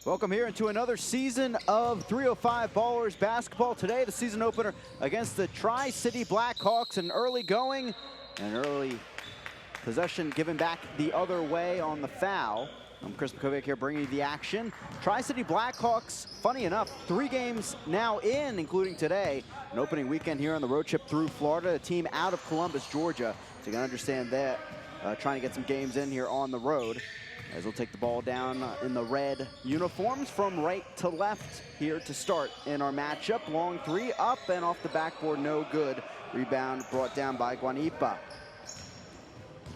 Welcome here into another season of 305 Ballers basketball. Today, the season opener against the Tri-City Blackhawks. An early going, an early possession given back the other way on the foul. I'm Chris McCovic here bringing you the action. Tri-City Blackhawks, funny enough, 3 games now in, including today. An opening weekend here on the road trip through Florida. A team out of Columbus, Georgia. So you can understand that, trying to get some games in here on the road. As we'll take the ball down in the red uniforms from right to left here to start in our matchup. Long three, up and off the backboard, no good. Rebound brought down by Guanipa.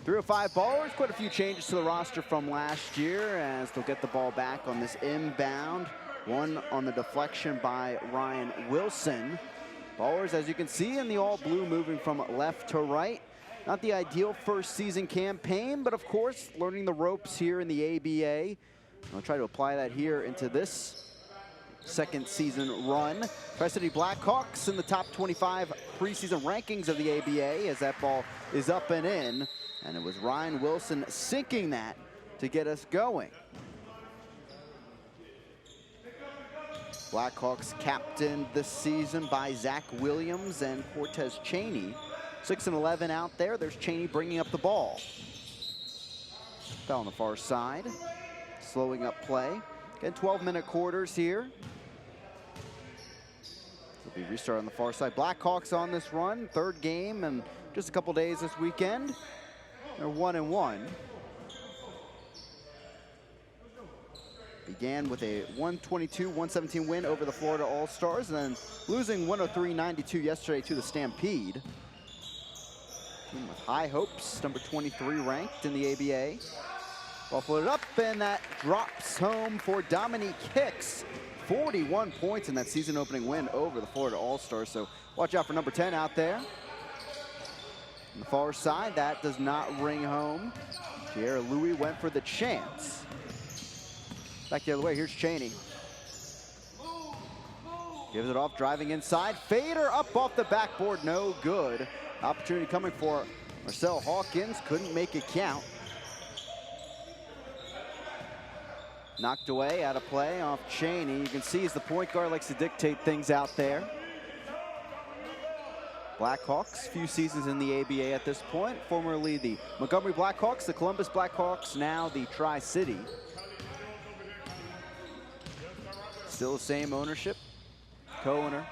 305 Ballers, quite a few changes to the roster from last year as they'll get the ball back on this inbound. One on the deflection by Ryan Wilson. Ballers, as you can see, in the all blue, moving from left to right. Not the ideal first season campaign, but of course, learning the ropes here in the ABA. I'll try to apply that here into this second season run. Tri-City Blackhawks in the top 25 preseason rankings of the ABA as that ball is up and in. And it was Ryan Wilson sinking that to get us going. Blackhawks captained this season by Zach Williams and Cortez Cheney. 6 and 11 out there. There's Cheney bringing up the ball. Foul on the far side. Slowing up play. Again, 12-minute quarters here. It'll be restart on the far side. Blackhawks on this run. 3rd game in just a couple days this weekend. They're 1-1. Began with a 122-117 win over the Florida All-Stars, and then losing 103-92 yesterday to the Stampede. Team with high hopes, number 23 ranked in the ABA. Ball floated up, and that drops home for Dominique Hicks. 41 points in that season opening win over the Florida All-Stars, so watch out for number 10 out there. On the far side, that does not ring home. Pierre Louis went for the chance. Back the other way, here's Cheney. Gives it off, driving inside. Fader up off the backboard, no good. Opportunity coming for Marcel Hawkins, couldn't make it count. Knocked away, out of play off Cheney. You can see as the point guard likes to dictate things out there. Blackhawks, few seasons in the ABA at this point. Formerly the Montgomery Blackhawks, the Columbus Blackhawks, now the Tri-City. Still the same ownership. Co-owner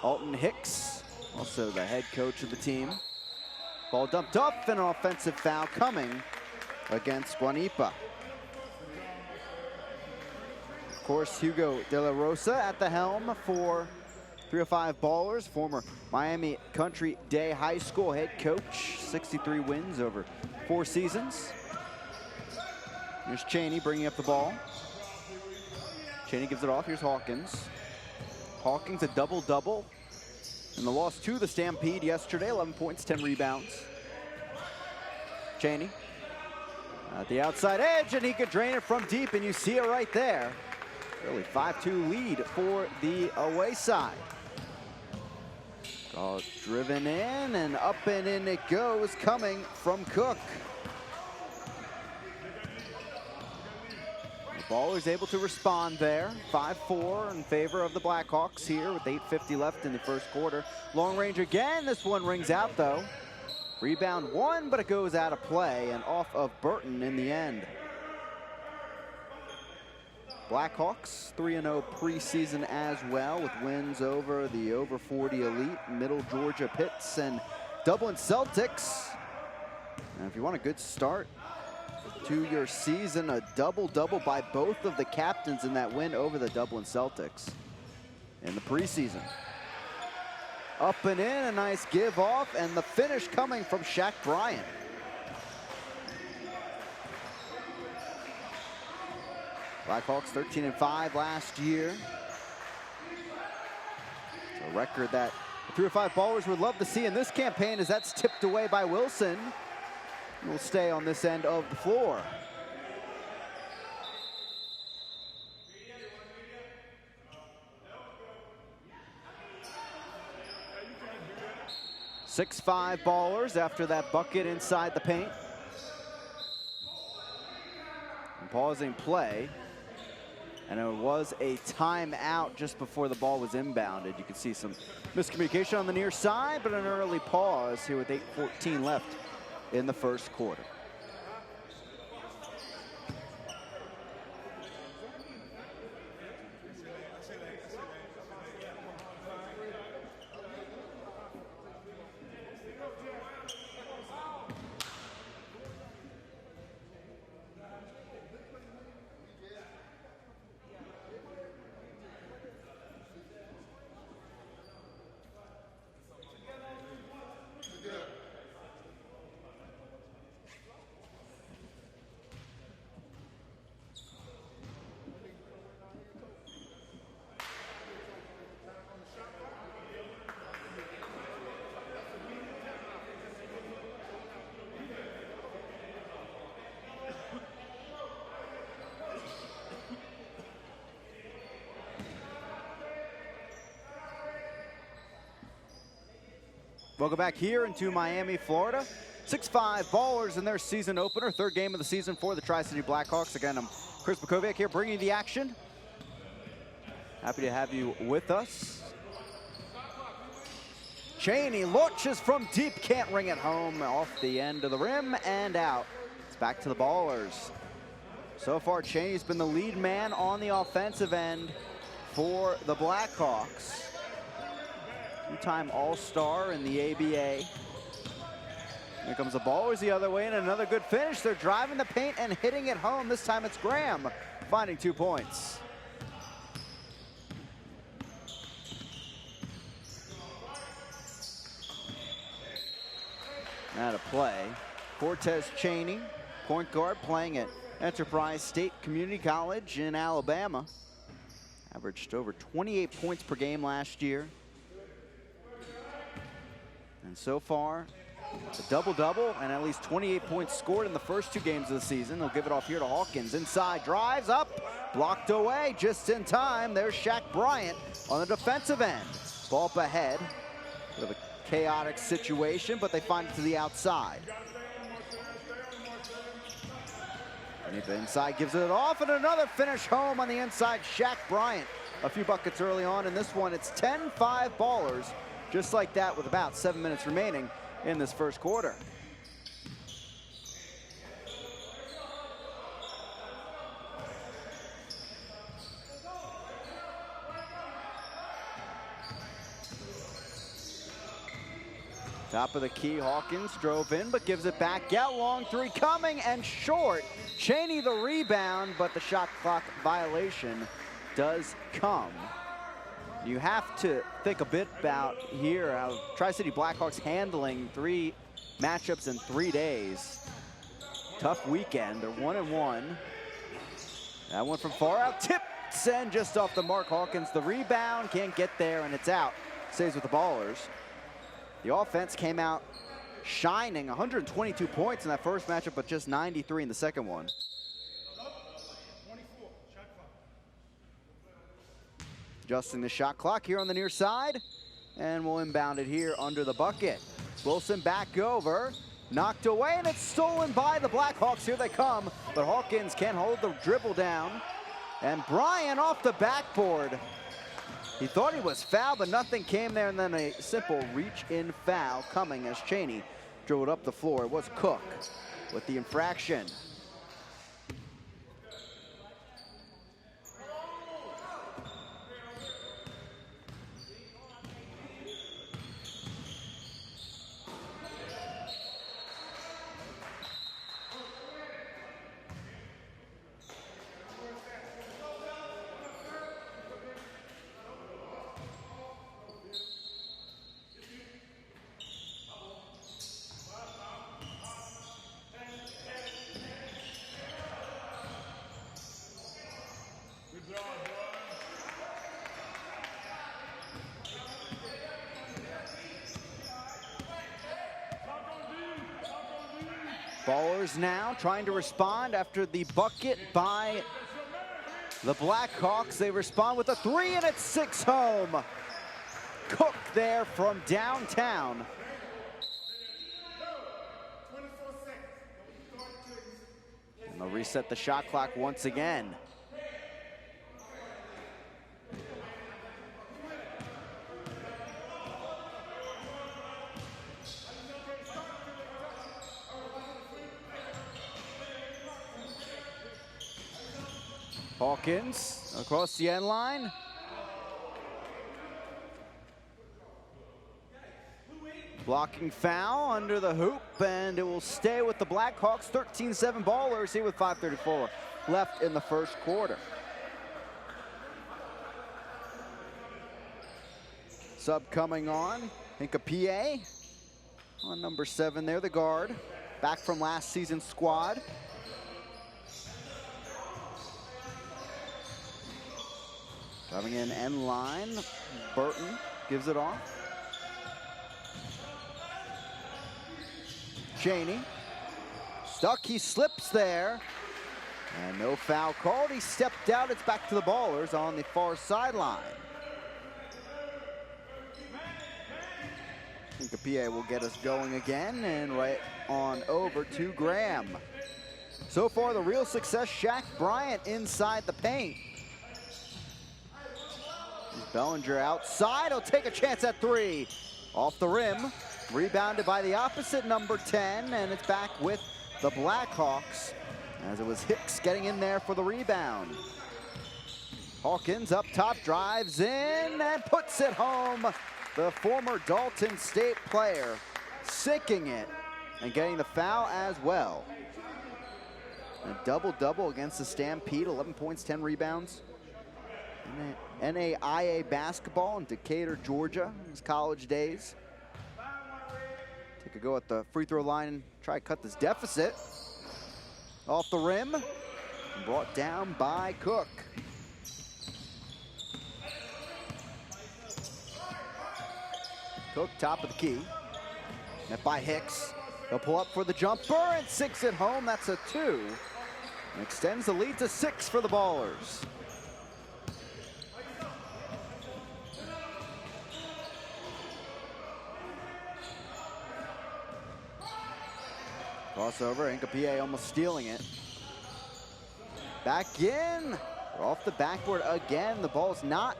Alton Hicks, also the head coach of the team. Ball dumped up and an offensive foul coming against Guanipa. Of course, Hugo De La Rosa at the helm for 305 Ballers, former Miami Country Day High School head coach. 63 wins over 4 seasons. Here's Cheney bringing up the ball. Cheney gives it off, here's Hawkins. Hawkins a double-double in the loss to the Stampede yesterday. 11 points, 10 rebounds. Cheney at the outside edge, and he could drain it from deep, and you see it right there. Early 5-2 lead for the away side. Ball driven in, and up and in it goes, coming from Cook. The Ballers able to respond there. 5-4 in favor of the Blackhawks here with 8:50 left in the first quarter. Long range again. This one rings out though. Rebound one, but it goes out of play and off of Burton in the end. Blackhawks 3-0 preseason as well, with wins over the over 40 elite Middle Georgia Pits and Dublin Celtics. And if you want a good start to your season, a double-double by both of the captains in that win over the Dublin Celtics in the preseason. Up and in, a nice give off, and the finish coming from Shaq Bryant. Blackhawks 13-5 last year. It's a record that the 305 Ballers would love to see in this campaign, as that's tipped away by Wilson. Will stay on this end of the floor. Six-5 Ballers after that bucket inside the paint. And pausing play. And it was a timeout just before the ball was inbounded. You can see some miscommunication on the near side, but an early pause here with 8:14 left in the first quarter. Welcome back here into Miami, Florida. 6-5 Ballers in their season opener, third game of the season for the Tri-City Blackhawks. Again, I'm Chris Bukovic here bringing you the action. Happy to have you with us. Cheney launches from deep, can't ring it home, off the end of the rim and out. It's back to the Ballers. So far, Cheney's been the lead man on the offensive end for the Blackhawks. Two-time All-Star in the ABA. Here comes the Ballers the other way, and another good finish. They're driving the paint and hitting it home. This time it's Graham finding 2 points. Now to play, Cortez Cheney, point guard, playing at Enterprise State Community College in Alabama. Averaged over 28 points per game last year. And so far, a double-double and at least 28 points scored in the first 2 games of the season. They'll give it off here to Hawkins. Inside, drives up, blocked away just in time. There's Shaq Bryant on the defensive end. Ball up ahead. Bit of a chaotic situation, but they find it to the outside. Nipa inside gives it off, and another finish home on the inside. Shaq Bryant, a few buckets early on in this one. It's 10-5 Ballers. Just like that with about 7 minutes remaining in this first quarter. Top of the key, Hawkins drove in, but gives it back out. Long three coming and short. Cheney the rebound, but the shot clock violation does come. You have to think a bit about here how Tri-City Blackhawks handling 3 matchups in 3 days. Tough weekend, they're 1-1. That one from far out, tips and just off the mark. Hawkins the rebound, can't get there and it's out. Stays with the Ballers. The offense came out shining, 122 points in that first matchup, but just 93 in the second one. Adjusting the shot clock here on the near side, and we'll inbound it here under the bucket. Wilson back over, knocked away, and it's stolen by the Blackhawks. Here they come, but Hawkins can't hold the dribble down. And Bryant off the backboard. He thought he was fouled, but nothing came there, and then a simple reach-in foul coming as Cheney dribbled up the floor. It was Cook with the infraction. Ballers now trying to respond after the bucket by the Blackhawks. They respond with a 3, and it's 6 home. Cook there from downtown. And they'll reset the shot clock once again. Hawkins across the end line. Blocking foul under the hoop, and it will stay with the Blackhawks. 13-7 Ballers here with 5:34 left in the first quarter. Sub coming on, Hincapie on number 7 there, the guard, back from last season's squad. Coming in end line, Burton gives it off. Cheney, stuck, he slips there, and no foul called. He stepped out, it's back to the Ballers on the far sideline. Hincapie will get us going again, and right on over to Graham. So far, the real success, Shaq Bryant inside the paint. Bellinger outside, he'll take a chance at 3. Off the rim, rebounded by the opposite number 10, and it's back with the Blackhawks, as it was Hicks getting in there for the rebound. Hawkins up top, drives in, and puts it home. The former Dalton State player sinking it and getting the foul as well. A double-double against the Stampede, 11 points, 10 rebounds. NAIA basketball in Decatur, Georgia, in his college days. Take a go at the free throw line and try to cut this deficit. Off the rim, brought down by Cook. Cook, top of the key. Net by Hicks. He'll pull up for the jumper and sinks it home. That's a 2. And extends the lead to 6 for the Ballers. Crossover, Hincapie almost stealing it. Back in, off the backboard again. The ball's not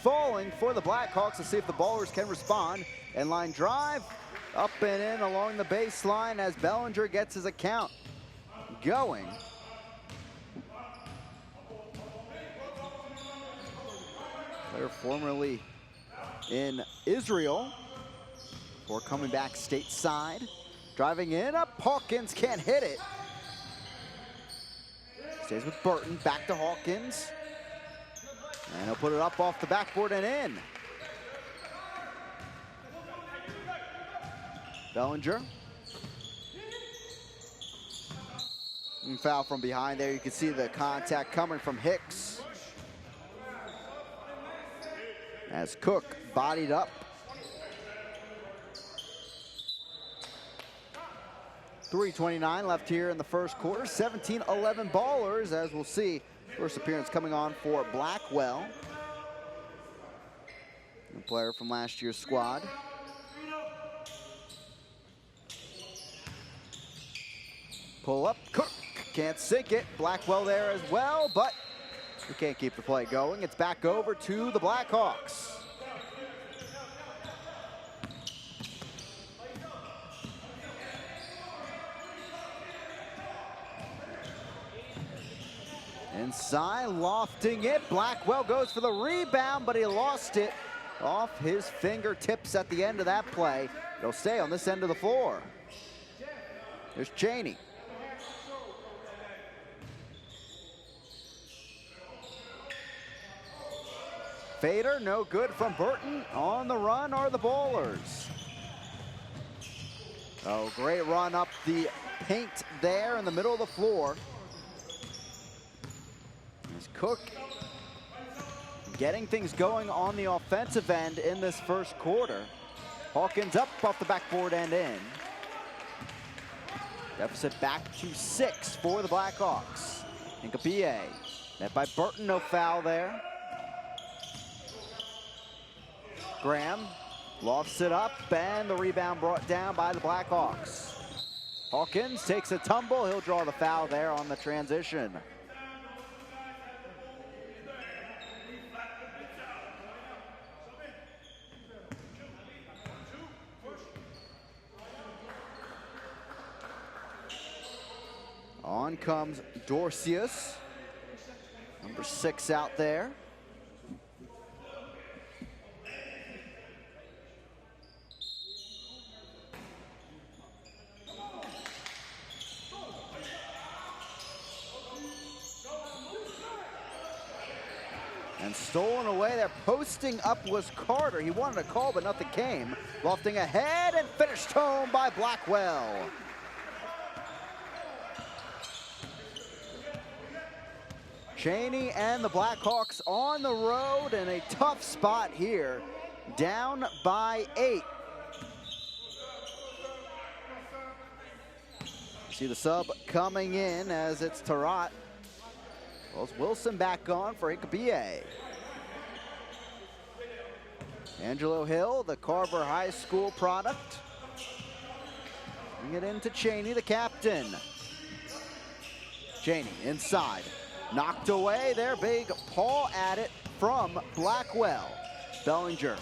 falling for the Blackhawks. Let's see if the Ballers can respond. End line drive, up and in along the baseline as Bellinger gets his account going. Player formerly in Israel before coming back stateside. Driving in, up, Hawkins can't hit it. Stays with Burton, back to Hawkins. And he'll put it up off the backboard and in. Bellinger. And foul from behind there. You can see the contact coming from Hicks. As Cook bodied up. 3:29 left here in the first quarter. 17-11 Ballers, as we'll see. First appearance coming on for Blackwell, a player from last year's squad. Pull up, Cook can't sink it. Blackwell there as well, but we can't keep the play going. It's back over to the Blackhawks. Inside, lofting it. Blackwell goes for the rebound, but he lost it off his fingertips at the end of that play. It'll stay on this end of the floor. There's Cheney. Fader, no good from Burton. On the run are the Ballers. Oh, great run up the paint there in the middle of the floor. Cook getting things going on the offensive end in this first quarter. Hawkins up off the backboard and in. Deficit back to 6 for the Blackhawks. Hincapie, net by Burton, no foul there. Graham lofts it up, and the rebound brought down by the Blackhawks. Hawkins takes a tumble. He'll draw the foul there on the transition. On comes Dorcius. Number 6 out there. And stolen away there, posting up was Carter. He wanted a call, but nothing came. Lofting ahead and finished home by Blackwell. Cheney and the Blackhawks on the road in a tough spot here, down by 8. See the sub coming in as it's Tarat. Well, Wilson back on for Icabie. Angelo Hill, the Carver High School product. Bring it into Cheney, the captain. Cheney inside. Knocked away there, big paw at it from Blackwell. Bellinger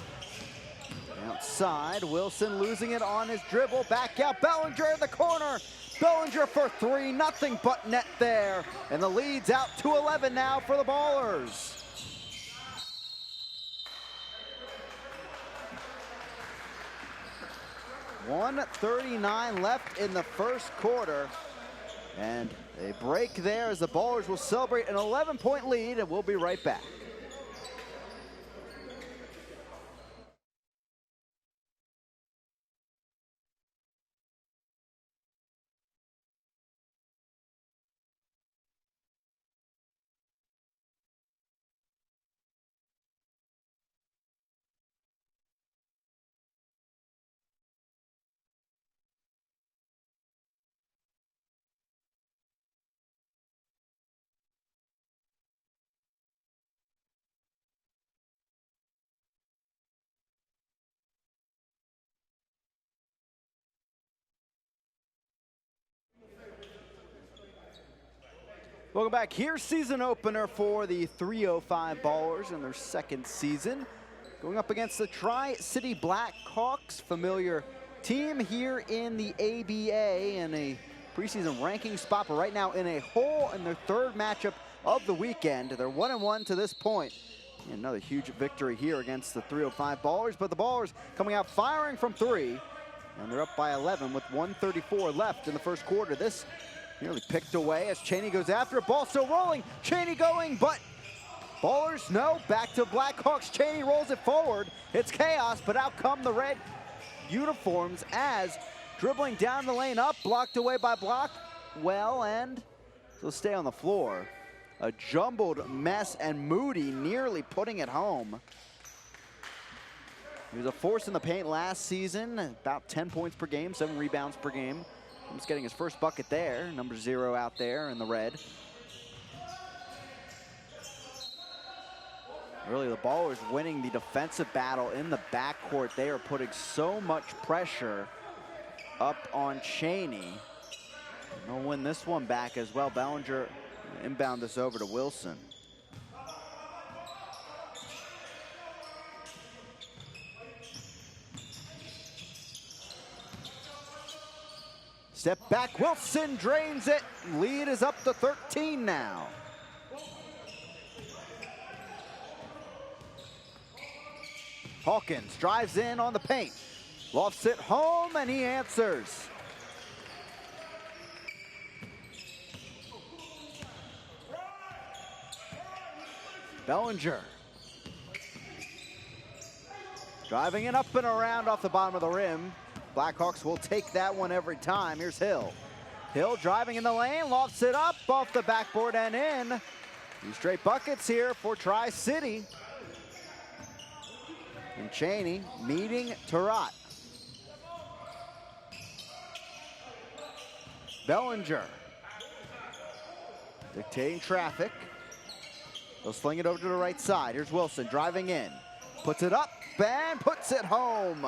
outside, Wilson losing it on his dribble, back out, Bellinger in the corner. Bellinger for 3, nothing but net there. And the lead's out to 11 now for the Ballers. .139 left in the first quarter. And a break there as the Ballers will celebrate an 11-point lead, and we'll be right back. Welcome back. Here's season opener for the 305 Ballers in their second season. Going up against the Tri-City Blackhawks, familiar team here in the ABA in a preseason ranking spot, but right now in a hole in their third matchup of the weekend. They're 1-1 to this point. And another huge victory here against the 305 Ballers, but the Ballers coming out firing from 3, and they're up by 11 with 1:34 left in the first quarter. This nearly picked away as Cheney goes after it. Ball still rolling. Cheney going, but Ballers, no. Back to Blackhawks. Cheney rolls it forward. It's chaos, but out come the red uniforms as dribbling down the lane up, blocked away by Blackwell, and so stay on the floor. A jumbled mess, and Moody nearly putting it home. He was a force in the paint last season, about 10 points per game, 7 rebounds per game. He's getting his first bucket there, number 0 out there in the red. Really, the Ballers winning the defensive battle in the backcourt. They are putting so much pressure up on Cheney. They'll win this one back as well. Bellinger inbound this over to Wilson. Step back, Wilson drains it. Lead is up to 13 now. Hawkins drives in on the paint. Lofts it home, and he answers. Bellinger. Driving it up and around off the bottom of the rim. Blackhawks will take that one every time. Here's Hill. Hill driving in the lane, lofts it up off the backboard and in. 2 straight buckets here for Tri-City. And Cheney meeting Tarat. Bellinger dictating traffic. They'll sling it over to the right side. Here's Wilson driving in. Puts it up and puts it home.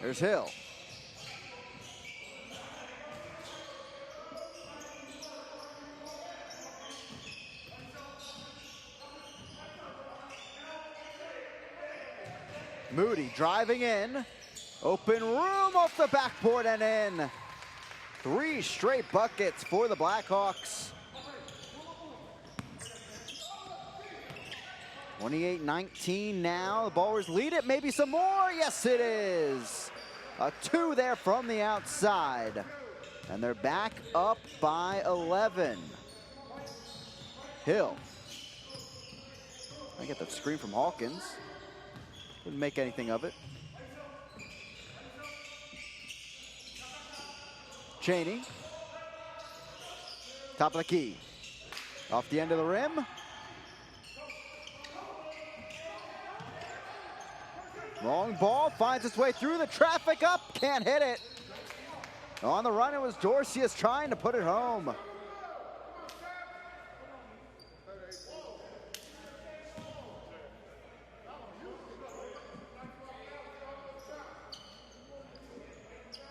There's Hill. Moody driving in. Open room off the backboard and in. 3 straight buckets for the Blackhawks. 28-19 now. The Ballers lead it. Maybe some more. Yes, it is. A 2 there from the outside. And they're back up by 11. Hill. I get the screen from Hawkins. Couldn't make anything of it. Cheney. Top of the key. Off the end of the rim. Long ball finds its way through the traffic up. Can't hit it. On the run, it was Dorcius trying to put it home.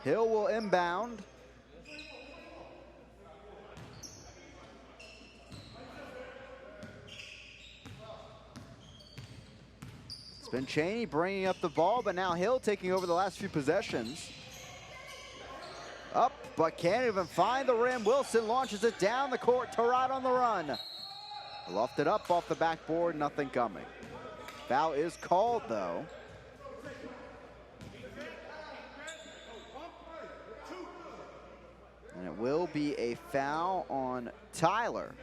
Hill will inbound. It's been Cheney bringing up the ball, but now Hill taking over the last few possessions. Up, but can't even find the rim. Wilson launches it down the court. Tarot on the run. Lofted up off the backboard, nothing coming. Foul is called, though. And it will be a foul on Tyler.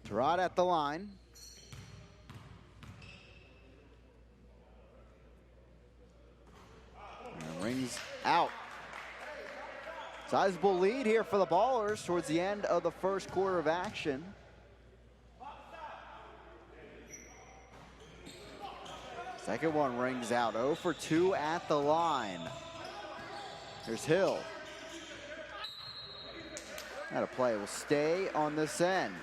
Tarot at the line. And rings out. Sizable lead here for the Ballers towards the end of the first quarter of action. Second one rings out. 0 for 2 at the line. Here's Hill. That a play will stay on this end.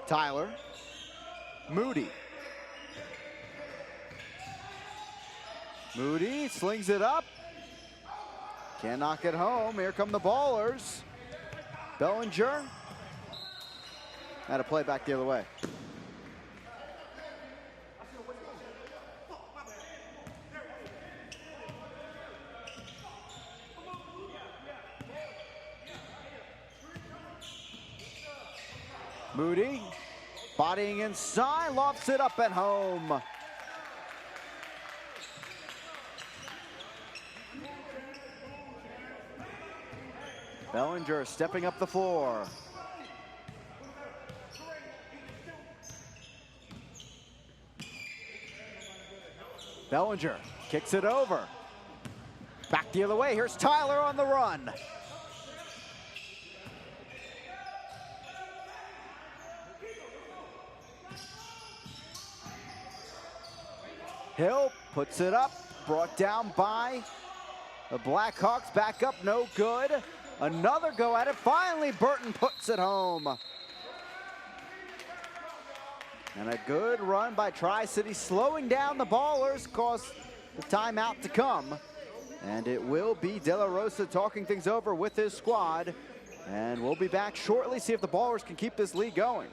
Tyler. Moody. Moody slings it up. Can't knock it home. Here come the Ballers. Bellinger. Had to play back the other way. Moody bodying inside, lofts it up at home. Bellinger stepping up the floor. Bellinger kicks it over. Back the other way. Here's Tyler on the run. Hill puts it up, brought down by the Blackhawks. Back up, no good. Another go at it. Finally, Burton puts it home. And a good run by Tri-City, slowing down the Ballers, caused the timeout to come. And it will be De La Rosa talking things over with his squad. And we'll be back shortly, see if the Ballers can keep this lead going.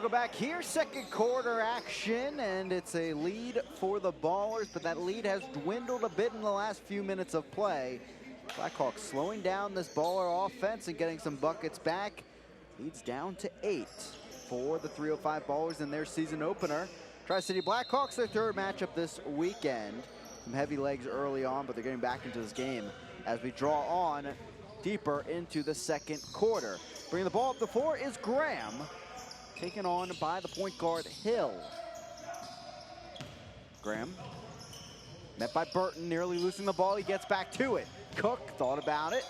Welcome back here, second quarter action, and it's a lead for the Ballers, but that lead has dwindled a bit in the last few minutes of play. Blackhawks slowing down this Baller offense and getting some buckets back. Leads down to 8 for the 305 Ballers in their season opener. Tri-City Blackhawks, their third matchup this weekend. Some heavy legs early on, but they're getting back into this game as we draw on deeper into the second quarter. Bringing the ball up the floor is Graham, taken on by the point guard, Hill. Graham, met by Burton, nearly losing the ball. He gets back to it. Cook thought about it.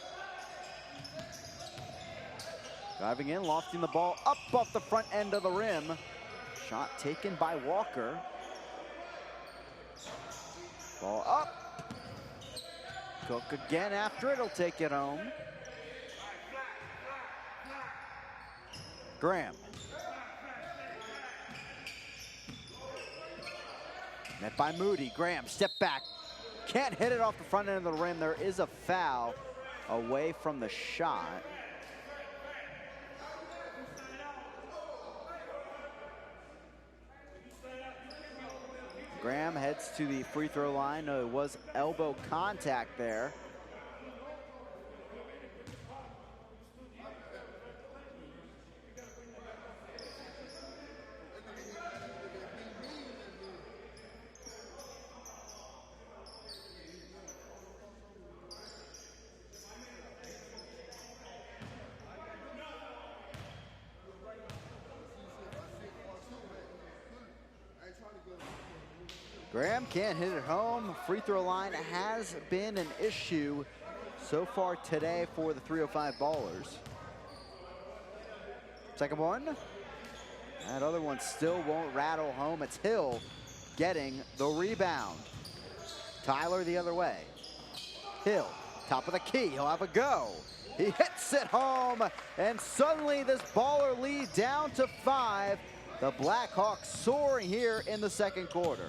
Driving in, lofting the ball up off the front end of the rim. Shot taken by Walker. Ball up. Cook again after it. He'll take it home. Graham. Met by Moody. Graham, step back. Can't hit it off the front end of the rim. There is a foul away from the shot. Graham heads to the free throw line. It was elbow contact there. Graham can't hit it home. Free throw line has been an issue so far today for the 305 Ballers. Second one. That other one still won't rattle home. It's Hill getting the rebound. Tyler the other way. Hill, top of the key. He'll have a go. He hits it home, and suddenly this Baller lead down to 5. The Blackhawks soaring here in the second quarter.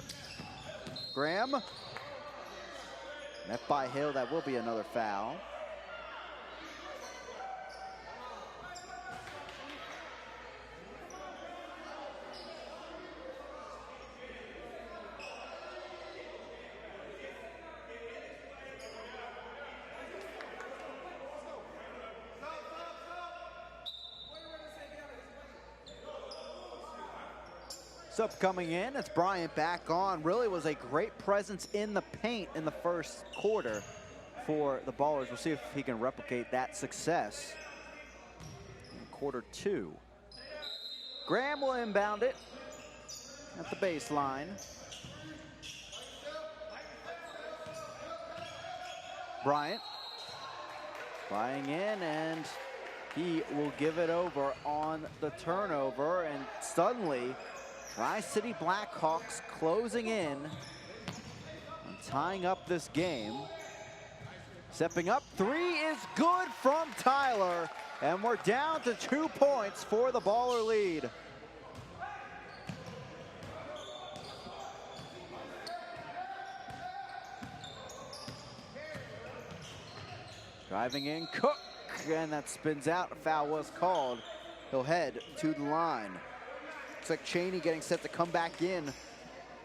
Graham, met by Hill. That will be another foul. Up coming in, it's Bryant back on. Really was a great presence in the paint in the first quarter for the Ballers. We'll see if he can replicate that success in quarter two. Graham will inbound it at the baseline. Bryant flying in, and he will give it over on the turnover, and suddenly Tri-City Blackhawks closing in and tying up this game. Stepping up, 3 is good from Tyler, and we're down to 2 points for the Baller lead. Driving in, Cook, and that spins out. A foul was called. He'll head to the line. Looks like Cheney getting set to come back in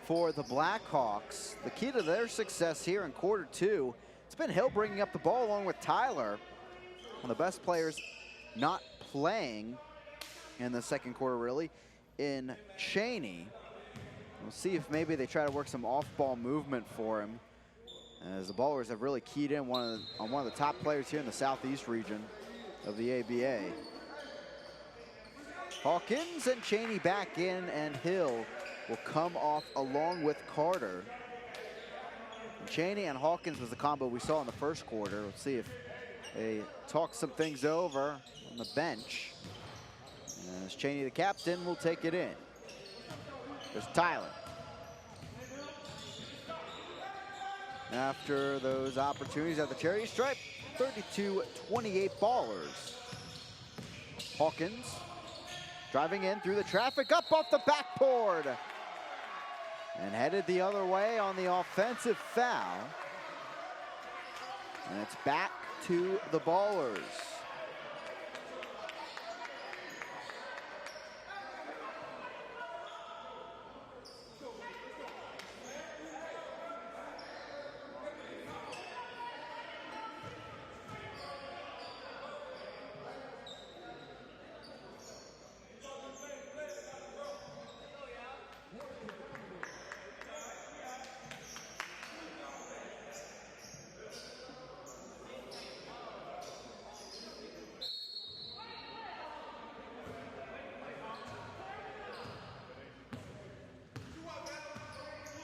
for the Blackhawks. The key to their success here in quarter two, it's been Hill bringing up the ball along with Tyler. One of the best players not playing in the second quarter, really, in Cheney. We'll see if maybe they try to work some off-ball movement for him, as the Ballers have really keyed in on one of the top players here in the Southeast region of the ABA. Hawkins and Cheney back in, and Hill will come off along with Carter. And Cheney and Hawkins was the combo we saw in the first quarter. Let's see if they talk some things over on the bench. As Cheney, the captain, will take it in. There's Tyler. After those opportunities at the charity stripe, 32-28 Ballers. Hawkins driving in through the traffic, up off the backboard, and headed the other way on the offensive foul. And it's back to the Ballers.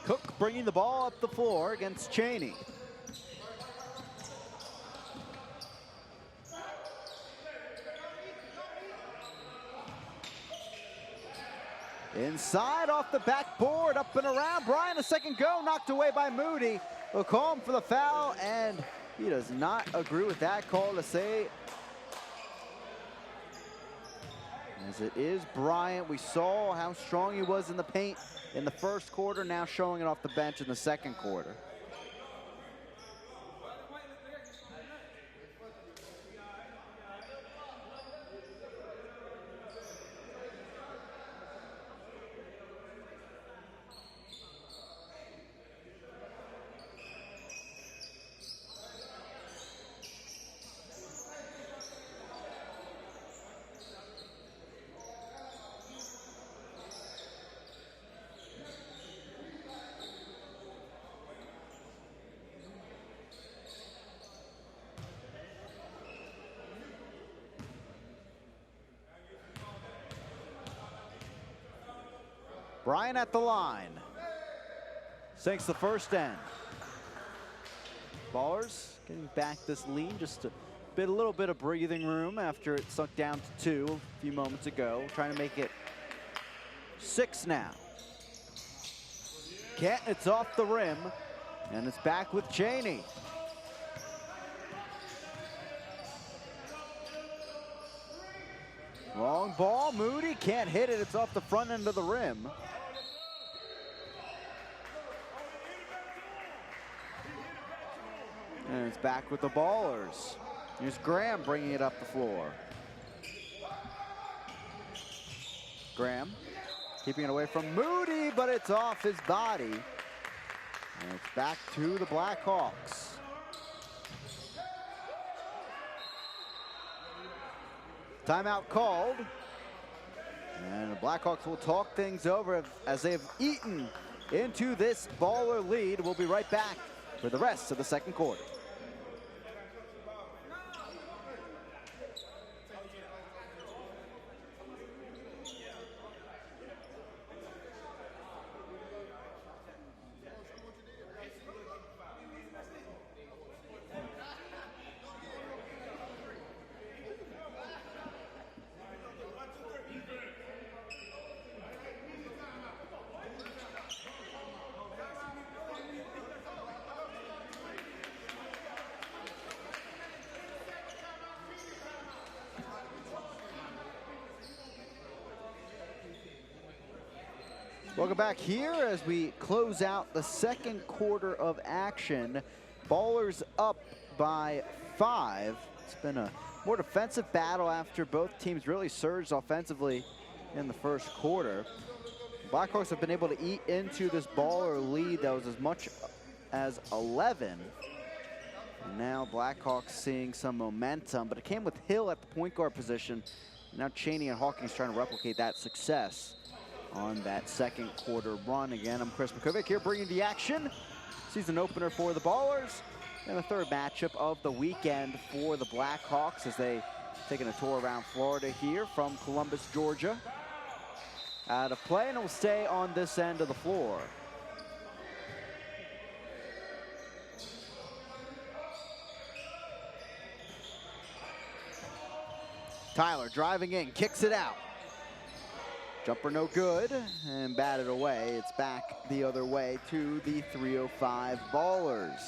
Cook bringing the ball up the floor against Cheney. Inside, off the backboard, up and around. Bryant, a second go, knocked away by Moody. They'll call him for the foul, and he does not agree with that call to say. As it is Bryant, we saw how strong he was in the paint in the first quarter, now showing it off the bench in the second quarter. Bryant at the line. Sinks the first end. Ballers getting back this lead, just a little bit of breathing room after it sunk down to 2 a few moments ago. Trying to make it 6 now. Kent, it's off the rim, and it's back with Cheney. Long ball, Moody can't hit it. It's off the front end of the rim. And it's back with the Ballers. Here's Graham bringing it up the floor. Graham keeping it away from Moody, but it's off his body. And it's back to the Blackhawks. Timeout called. And the Blackhawks will talk things over as they've eaten into this Baller lead. We'll be right back for the rest of the second quarter. Welcome back here as we close out the second quarter of action. Ballers up by 5. It's been a more defensive battle after both teams really surged offensively in the first quarter. Blackhawks have been able to eat into this Baller lead that was as much as 11. And now Blackhawks seeing some momentum, but it came with Hill at the point guard position. Now Cheney and Hawkins trying to replicate that success on that second quarter run. Again, I'm Chris Makovic here bringing the action. Season opener for the Ballers and the third matchup of the weekend for the Blackhawks as they taking a tour around Florida here from Columbus, Georgia. Out of play, and it will stay on this end of the floor. Tyler driving in, kicks it out. Jumper no good, and batted away. It's back the other way to the 305 Ballers.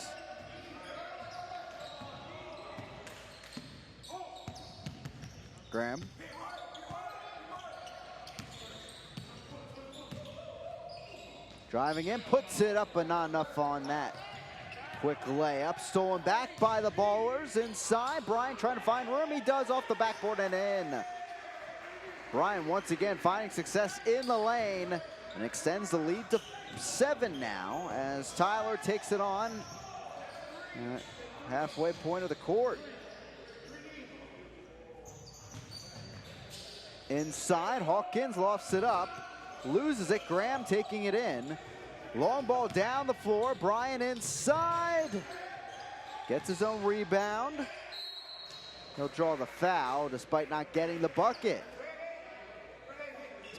Graham. Driving in, puts it up, but not enough on that. Quick layup, stolen back by the Ballers. Inside, Bryant trying to find room. He does, off the backboard and in. Bryant once again finding success in the lane and extends the lead to 7 now as Tyler takes it on at halfway point of the court. Inside, Hawkins lofts it up, loses it. Graham taking it in. Long ball down the floor. Bryant inside. Gets his own rebound. He'll draw the foul despite not getting the bucket.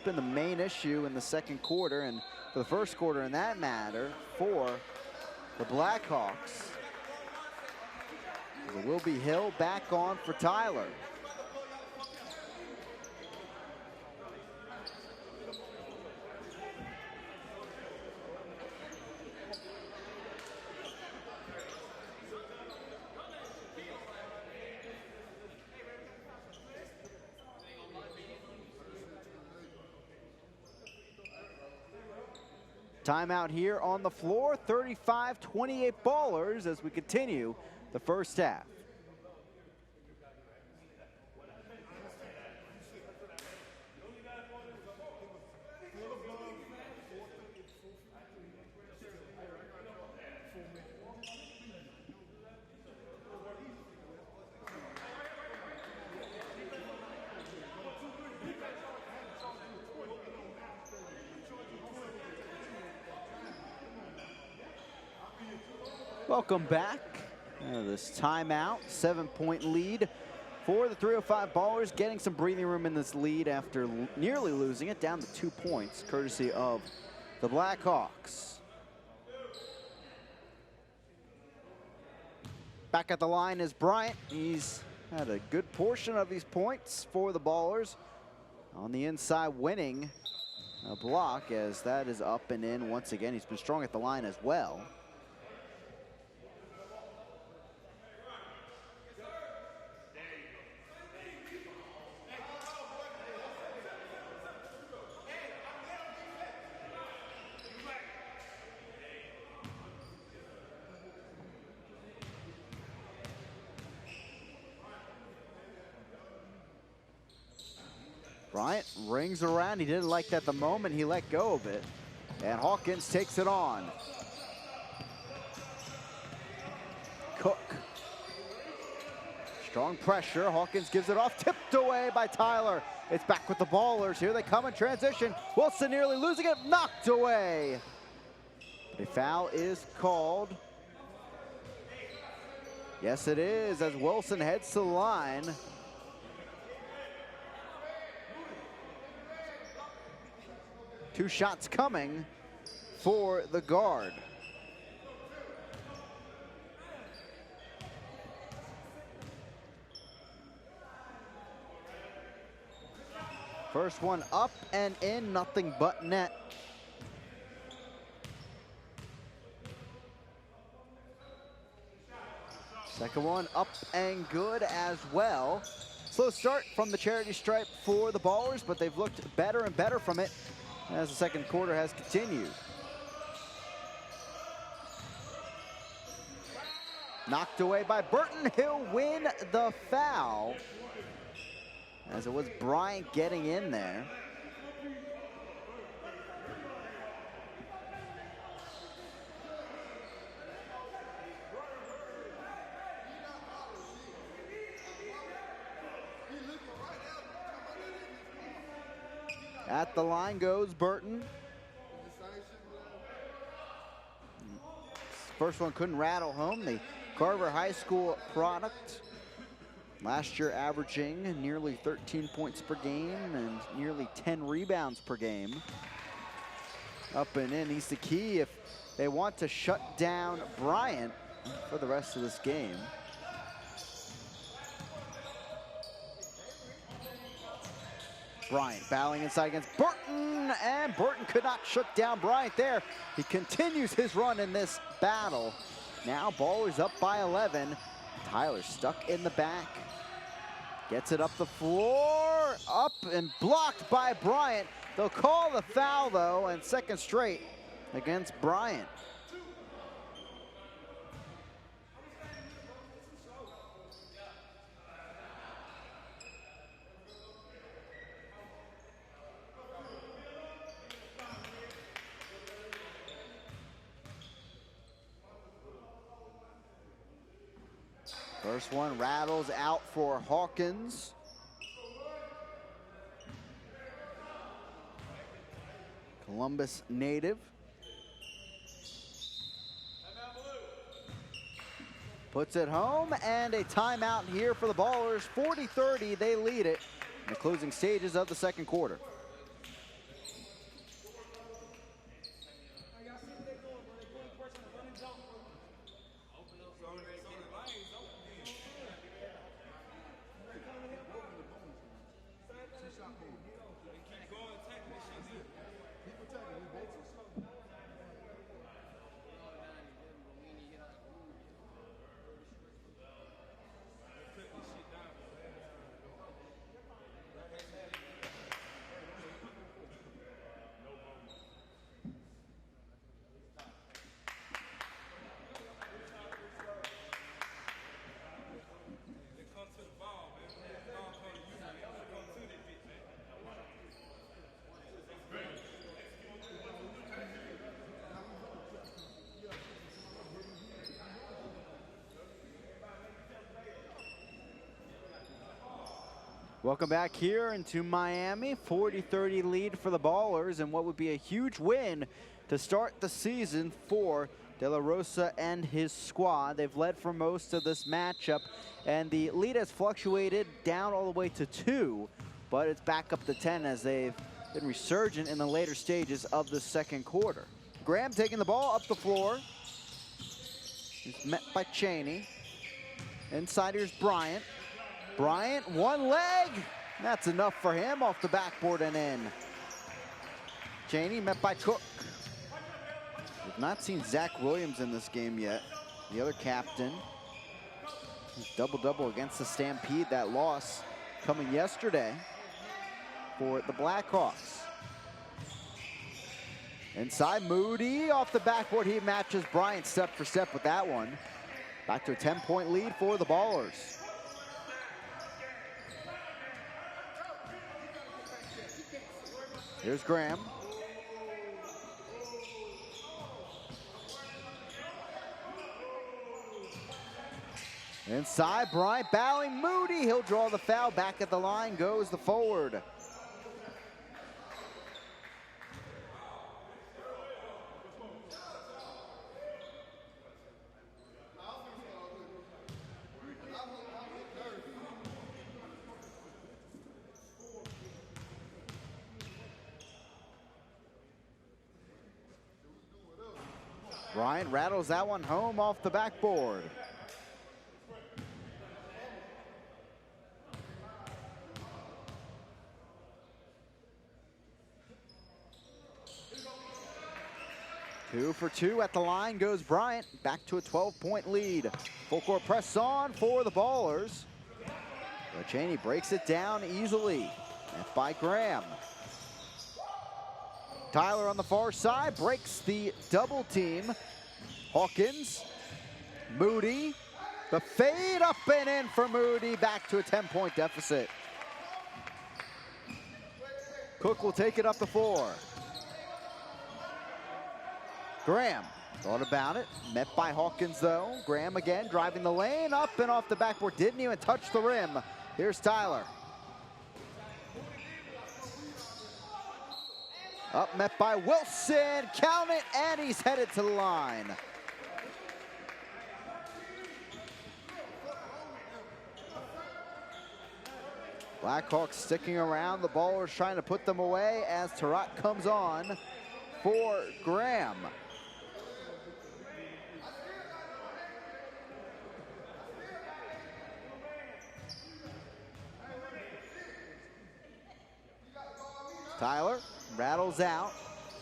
Been the main issue in the second quarter, and for the first quarter in that matter for the Blackhawks. It will be Hill back on for Tyler. Timeout here on the floor, 35-28 Ballers as we continue the first half. Welcome back. This timeout, 7-point lead for the 305 Ballers, getting some breathing room in this lead after nearly losing it down to 2 points, courtesy of the Blackhawks. Back at the line is Bryant. He's had a good portion of these points for the Ballers. On the inside, winning a block as that is up and in once again. He's been strong at the line as well. Bryant rings around. He didn't like that the moment he let go of it. And Hawkins takes it on. Cook. Strong pressure. Hawkins gives it off. Tipped away by Tyler. It's back with the Ballers. Here they come in transition. Wilson nearly losing it. Knocked away. But a foul is called. Yes, it is, as Wilson heads to the line. Two shots coming for the guard. First one up and in, nothing but net. Second one up and good as well. Slow start from the charity stripe for the Ballers, but they've looked better and better from it as the second quarter has continued. Knocked away by Burton. He'll win the foul, as it was Bryant getting in there. At the line goes Burton. First one couldn't rattle home. The Carver High School product. Last year averaging nearly 13 points per game and nearly 10 rebounds per game. Up and in. He's the key if they want to shut down Bryant for the rest of this game. Bryant battling inside against Burton, and Burton could not shut down Bryant there. He continues his run in this battle. Now Ballers up by 11. Tyler stuck in the back. Gets it up the floor, up and blocked by Bryant. They'll call the foul though, and second straight against Bryant. First one rattles out for Hawkins. Columbus native. Puts it home, and a timeout here for the Ballers. 40-30, they lead it in the closing stages of the second quarter. Welcome back here into Miami. 40-30 lead for the Ballers, and what would be a huge win to start the season for De La Rosa and his squad. They've led for most of this matchup, and the lead has fluctuated down all the way to 2, but it's back up to 10 as they've been resurgent in the later stages of the second quarter. Graham taking the ball up the floor. He's met by Cheney. Inside here's Bryant. Bryant, one leg. That's enough for him, off the backboard and in. Cheney met by Cook. We've not seen Zach Williams in this game yet. The other captain. Double-double against the Stampede. That loss coming yesterday for the Blackhawks. Inside, Moody off the backboard. He matches Bryant step for step with that one. Back to a 10-point lead for the Ballers. Here's Graham. Inside, Bryant battling Moody. He'll draw the foul. Back at the line goes the forward. Bryant rattles that one home off the backboard. Two for two at the line goes Bryant. Back to a 12-point lead. Full court press on for the Ballers. But Cheney breaks it down easily. That's by Graham. Tyler on the far side breaks the double team. Hawkins, Moody, the fade up and in for Moody. Back to a 10-point deficit. Cook will take it up the floor. Graham thought about it, met by Hawkins though. Graham again driving the lane, up and off the backboard, didn't even touch the rim. Here's Tyler. Up, met by Wilson, count it, and he's headed to the line. Blackhawks sticking around, the Ballers trying to put them away as Tarat comes on for Graham. Tyler rattles out.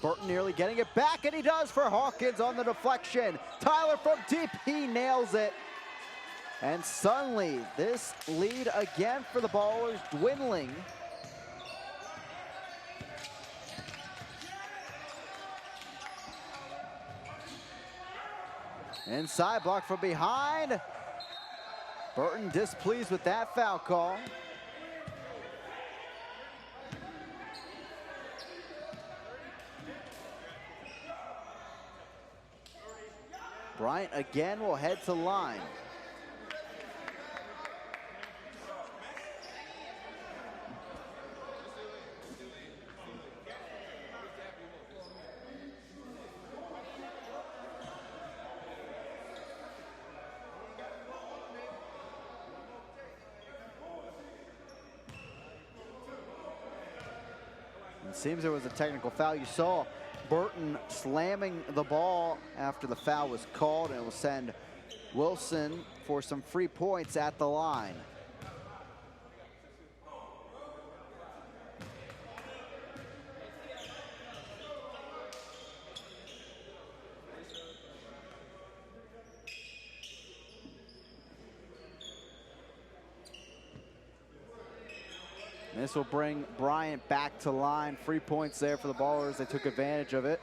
Burton nearly getting it back, and he does for Hawkins on the deflection. Tyler from deep, he nails it. And suddenly, this lead again for the Ballers dwindling. Inside, block from behind. Burton displeased with that foul call. Bryant again will head to line. It seems there was a technical foul. You saw Burton slamming the ball after the foul was called, and it will send Wilson for some free points at the line. This will bring Bryant back to line. Free points there for the Ballers. They took advantage of it.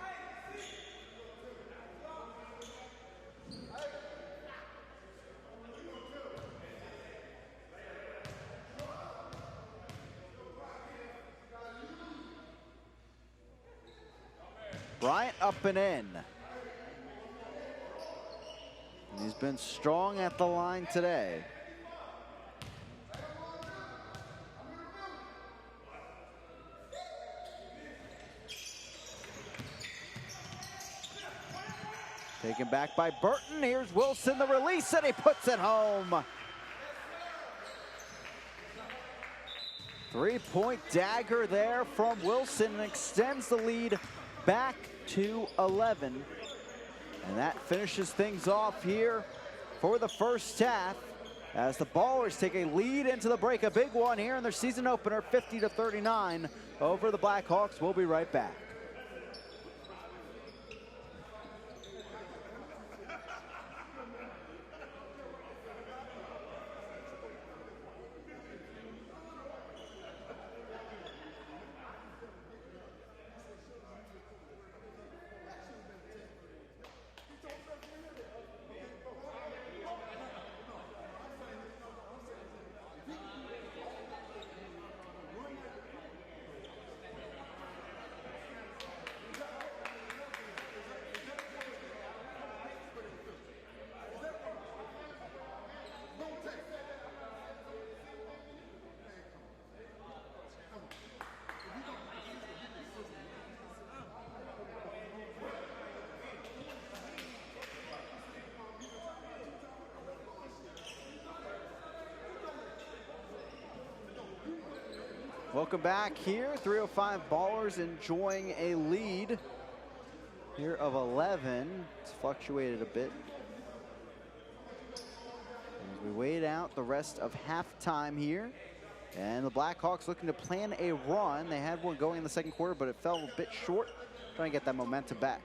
Bryant up and in. He's been strong at the line today. Taken back by Burton. Here's Wilson, the release, and he puts it home. 3-point dagger there from Wilson and extends the lead back to 11. And that finishes things off here for the first half as the Ballers take a lead into the break. A big one here in their season opener, 50-39 over the Blackhawks. We'll be right back. Welcome back here. 305 Ballers enjoying a lead here of 11. It's fluctuated a bit as we wait out the rest of halftime here. And the Blackhawks looking to plan a run. They had one going in the second quarter, but it fell a bit short. Trying to get that momentum back.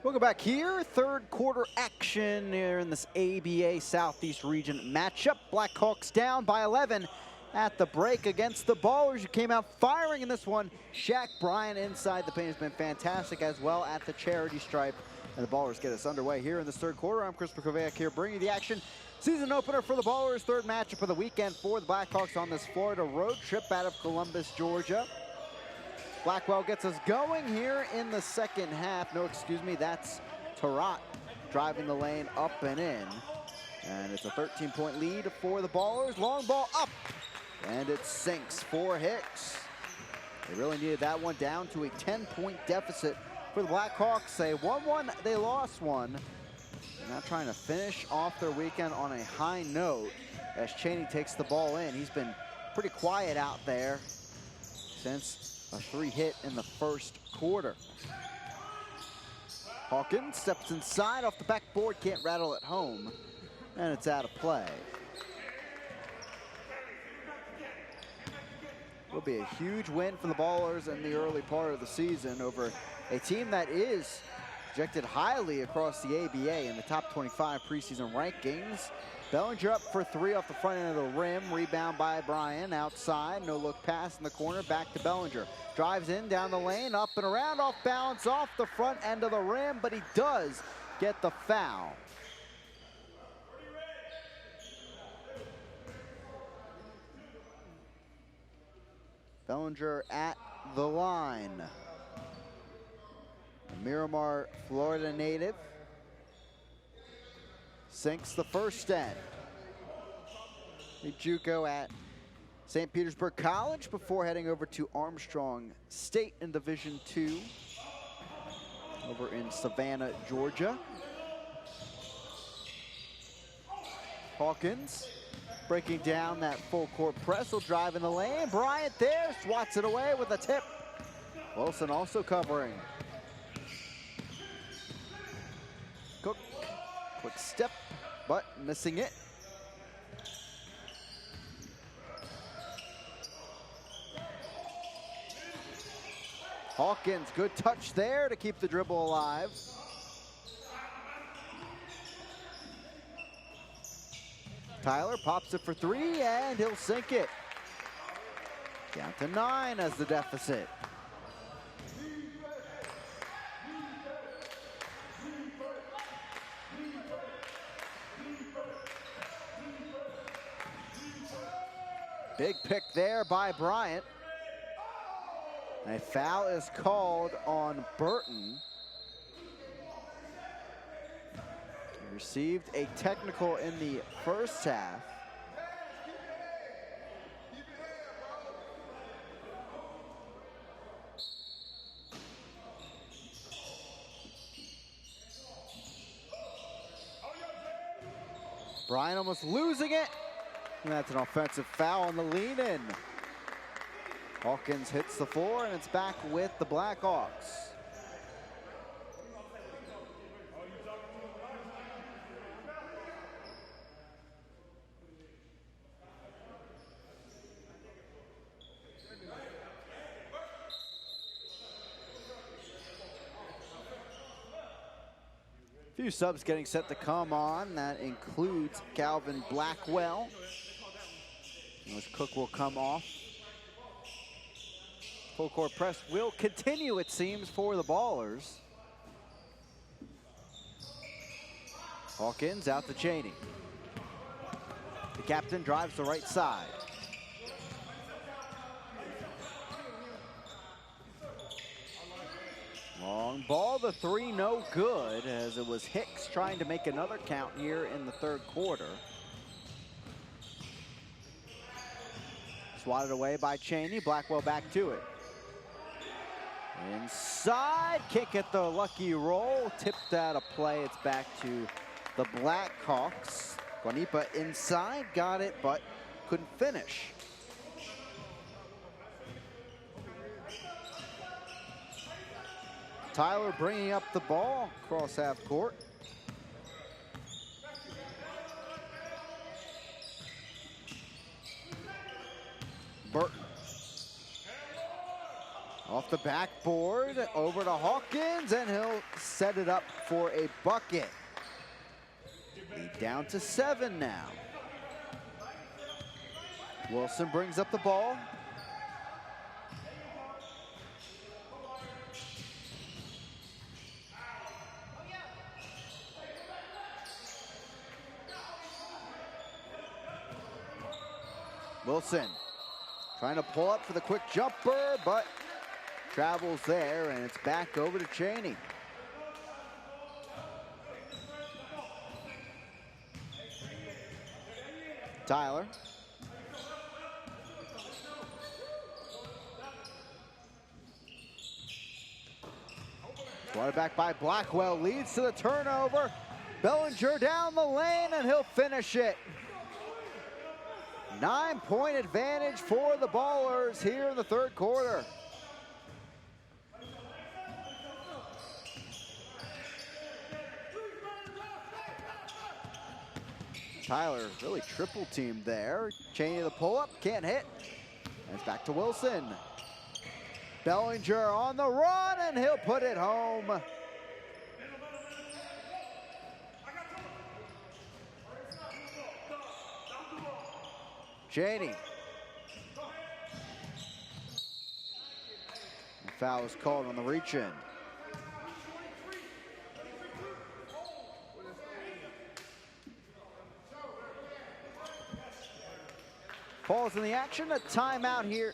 Welcome back here. Third quarter action here in this ABA Southeast Region matchup. Blackhawks down by 11 at the break against the Ballers, who came out firing in this one. Shaq Bryan inside the paint has been fantastic as well at the charity stripe. And the Ballers get us underway here in this third quarter. I'm Christopher Kovac here bringing you the action. Season opener for the Ballers, third matchup of the weekend for the Blackhawks on this Florida road trip out of Columbus, Georgia. Blackwell gets us going here in the second half. No, excuse me, that's Tarat driving the lane up and in. And it's a 13-point lead for the Ballers. Long ball up, and it sinks for Hicks. They really needed that one down to a 10-point deficit for the Blackhawks. They won one, they lost one. They're now trying to finish off their weekend on a high note as Cheney takes the ball in. He's been pretty quiet out there since a 3-hit in the first quarter. Hawkins steps inside off the backboard, can't rattle it home, and it's out of play. Will be a huge win for the Ballers in the early part of the season over a team that is projected highly across the ABA in the top 25 preseason rankings. Bellinger up for three off the front end of the rim. Rebound by Bryan outside. No look pass in the corner. Back to Bellinger. Drives in down the lane. Up and around. Off balance off the front end of the rim. But he does get the foul. Bellinger at the line. A Miramar, Florida native. Sinks the first end. JUCO at St. Petersburg College before heading over to Armstrong State in Division II over in Savannah, Georgia. Hawkins breaking down that full court press, will drive in the lane. Bryant there, swats it away with a tip. Wilson also covering. Cook, quick step, but missing it. Hawkins, good touch there to keep the dribble alive. Tyler pops it for three, and he'll sink it. Down to 9 as the deficit. Big pick there by Bryant. A foul is called on Burton. He received a technical in the first half. Bryant almost losing it. And that's an offensive foul on the lean in. Hawkins hits the floor, and it's back with the Blackhawks. A few subs getting set to come on. That includes Calvin Blackwell. As Cook will come off. Full court press will continue, it seems, for the Ballers. Hawkins out to Cheney. The captain drives the right side. Long ball, the three no good, as it was Hicks trying to make another count here in the third quarter. Swatted away by Cheney, Blackwell back to it. Inside, kick at the lucky roll, tipped out of play. It's back to the Blackhawks. Guanipa inside, got it, but couldn't finish. Tyler bringing up the ball across half court. Burton. Off the backboard, over to Hawkins, and he'll set it up for a bucket. Lead down to 7 now. Wilson brings up the ball. Wilson trying to pull up for the quick jumper, but travels there, and it's back over to Cheney. Tyler. Brought it back by Blackwell, leads to the turnover. Bellinger down the lane, and he'll finish it. 9-point advantage for the Ballers here in the third quarter. Tyler really triple teamed there. Cheney the pull-up, can't hit. And it's back to Wilson. Bellinger on the run, and he'll put it home. Cheney. The foul is called on the reach-in. Pause in the action, a timeout here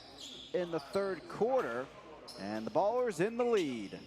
in the third quarter, and the Ballers in the lead.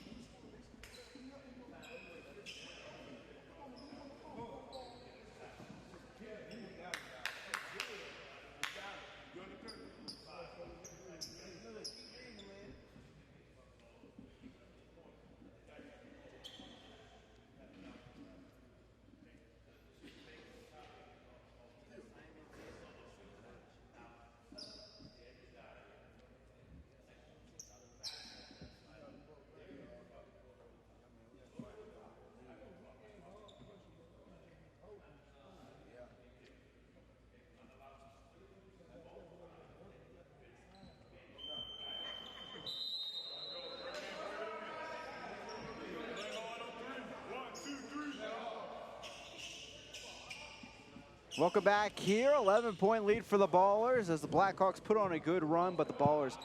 Welcome back here. 11-point lead for the Ballers as the Blackhawks put on a good run, but the Ballers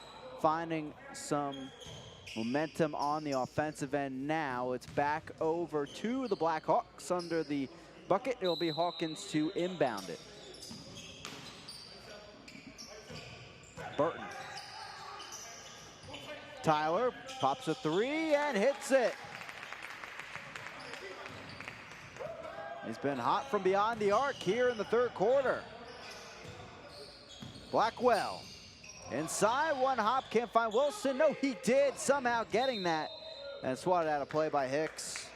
finding some momentum on the offensive end now. It's back over to the Blackhawks under the bucket. It'll be Hawkins to inbound it. Burton. Tyler pops a three and hits it. He's been hot from beyond the arc here in the third quarter. Blackwell inside, one hop, can't find Wilson. No, he did, somehow getting that. And swatted out of play by Hicks.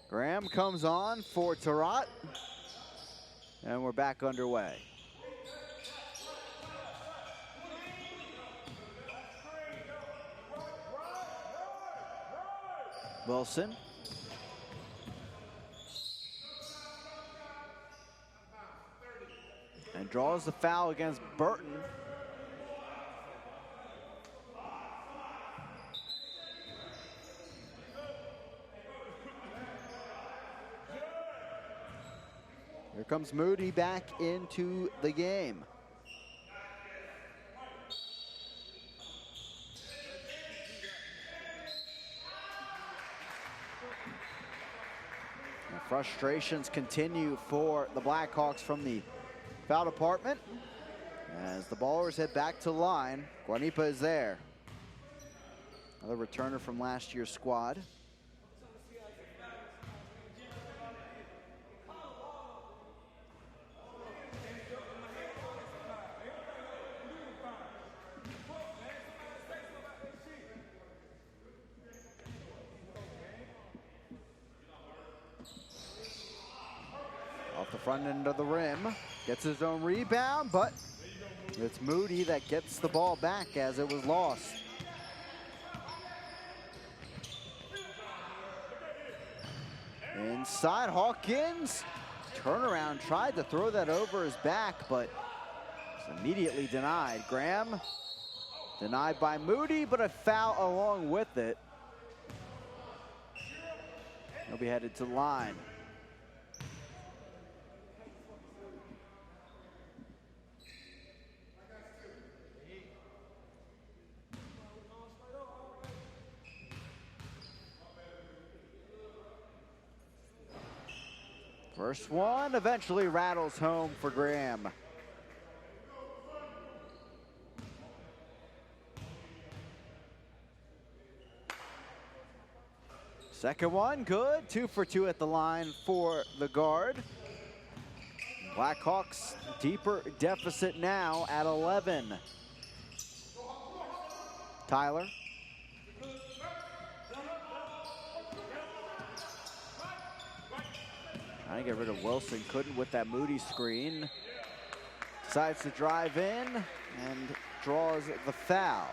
Graham comes on for Tarot, and we're back underway. Wilson. And draws the foul against Burton. Here comes Moody back into the game. And frustrations continue for the Blackhawks from the foul department as the Ballers head back to line. Guanipa is there. Another returner from last year's squad. Off the front end of the rim, gets his own rebound, but It's Moody that gets the ball back as it was lost. Inside, Hawkins. Turnaround, tried to throw that over his back, but was immediately denied. Graham denied by Moody, but a foul along with it. He'll be headed to the line. First one eventually rattles home for Graham. Second one, good. 2 for 2 at the line for the guard. Blackhawks deeper deficit now at 11. Tyler. Trying to get rid of Wilson, couldn't with that Moody screen. Decides to drive in and draws the foul.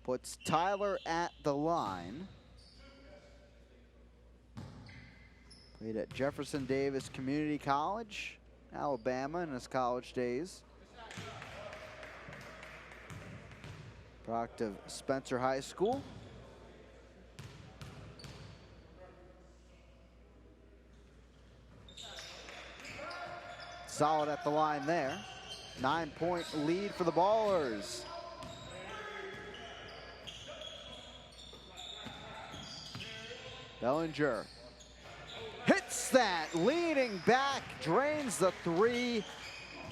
Puts Tyler at the line. Played at Jefferson Davis Community College, Alabama in his college days. Product of Spencer High School. Solid at the line there. 9-point lead for the Ballers. Bellinger hits that, leaning back, drains the three,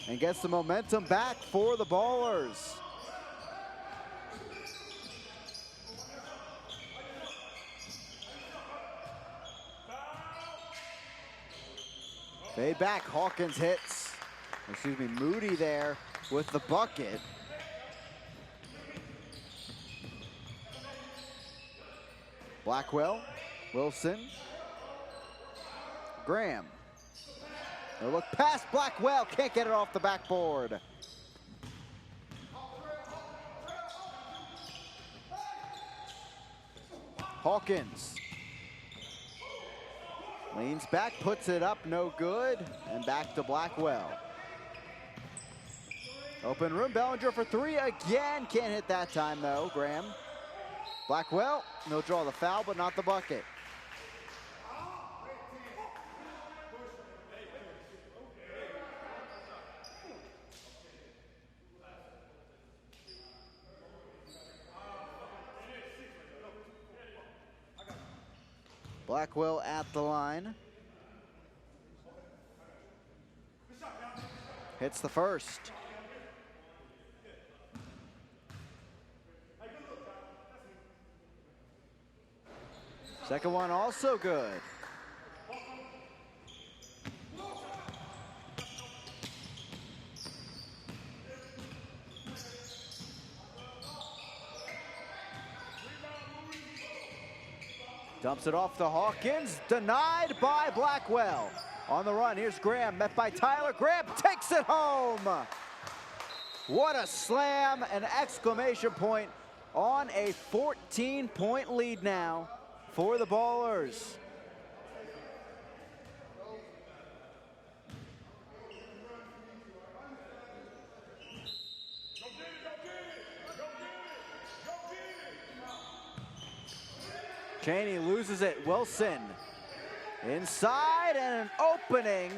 and gets the momentum back for the Ballers. Fade back, Hawkins hits. Excuse me, Moody there with the bucket. Blackwell, Wilson, Graham. A look past Blackwell, can't get it off the backboard. Hawkins. Leans back, puts it up, no good, and back to Blackwell. Open room, Bellinger for three again. Can't hit that time though, Graham. Blackwell, he'll draw the foul, but not the bucket. Blackwell at the line. Hits the first. Second one also good. Dumps it off to Hawkins, denied by Blackwell. On the run, here's Graham, met by Tyler. Graham takes it home. What a slam, an exclamation point on a 14-point lead now for the Ballers. Cheney loses it, Wilson. Inside and an opening.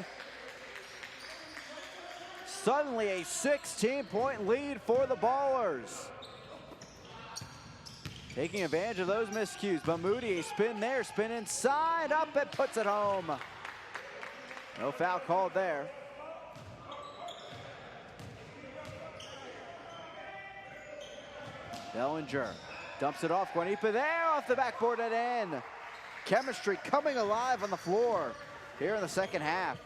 Suddenly a 16-point lead for the Ballers. Taking advantage of those miscues, but Moody, a spin there, spin inside, up and puts it home. No foul called there. Bellinger dumps it off, Guanipa there, off the backboard at end. Chemistry coming alive on the floor here in the second half.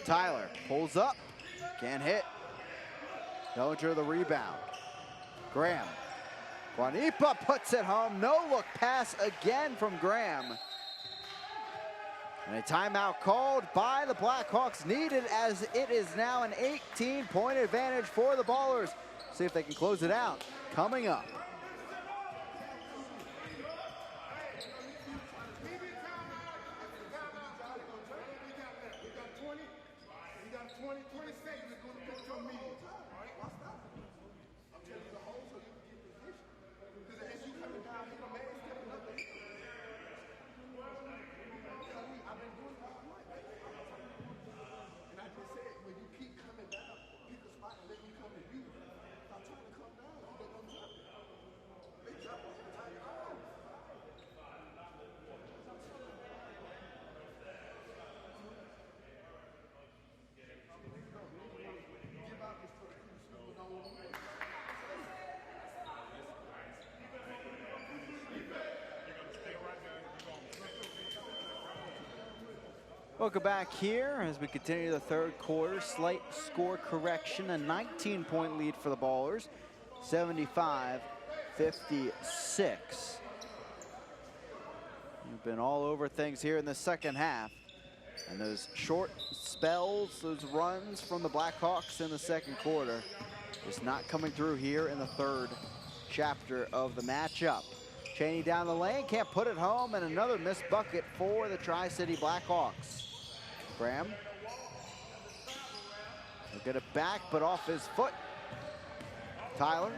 Tyler pulls up, can't hit. Dozier the rebound. Graham. Guanipa puts it home. No look pass again from Graham. And a timeout called by the Blackhawks, needed as it is now an 18-point advantage for the Ballers. See if they can close it out. Coming up. Welcome back here as we continue the third quarter. Slight score correction, a 19-point lead for the Ballers, 75-56. We've been all over things here in the second half. And those short spells, those runs from the Blackhawks in the second quarter, just not coming through here in the third chapter of the matchup. Cheney down the lane, can't put it home, and another missed bucket for the Tri-City Blackhawks. Graham will get it back, but off his foot. Tyler.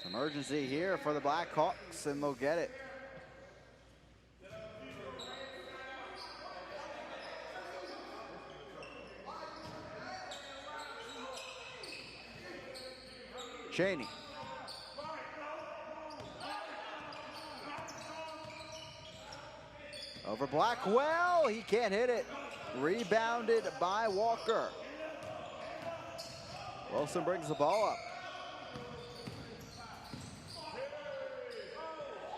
Emergency here for the Blackhawks, and they'll get it. Cheney. Over Blackwell, he can't hit it. Rebounded by Walker. Wilson brings the ball up.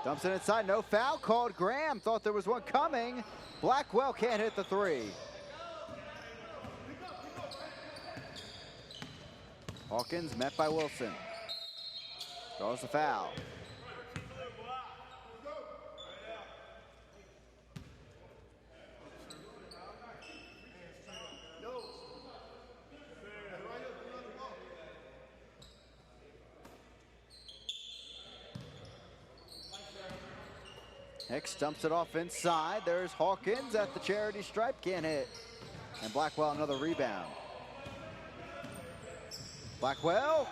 Dumps it inside, no foul called. Graham thought there was one coming. Blackwell can't hit the three. Hawkins met by Wilson. Draws the foul. Hicks dumps it off inside. There's Hawkins at the charity stripe, can't hit. And Blackwell another rebound. Blackwell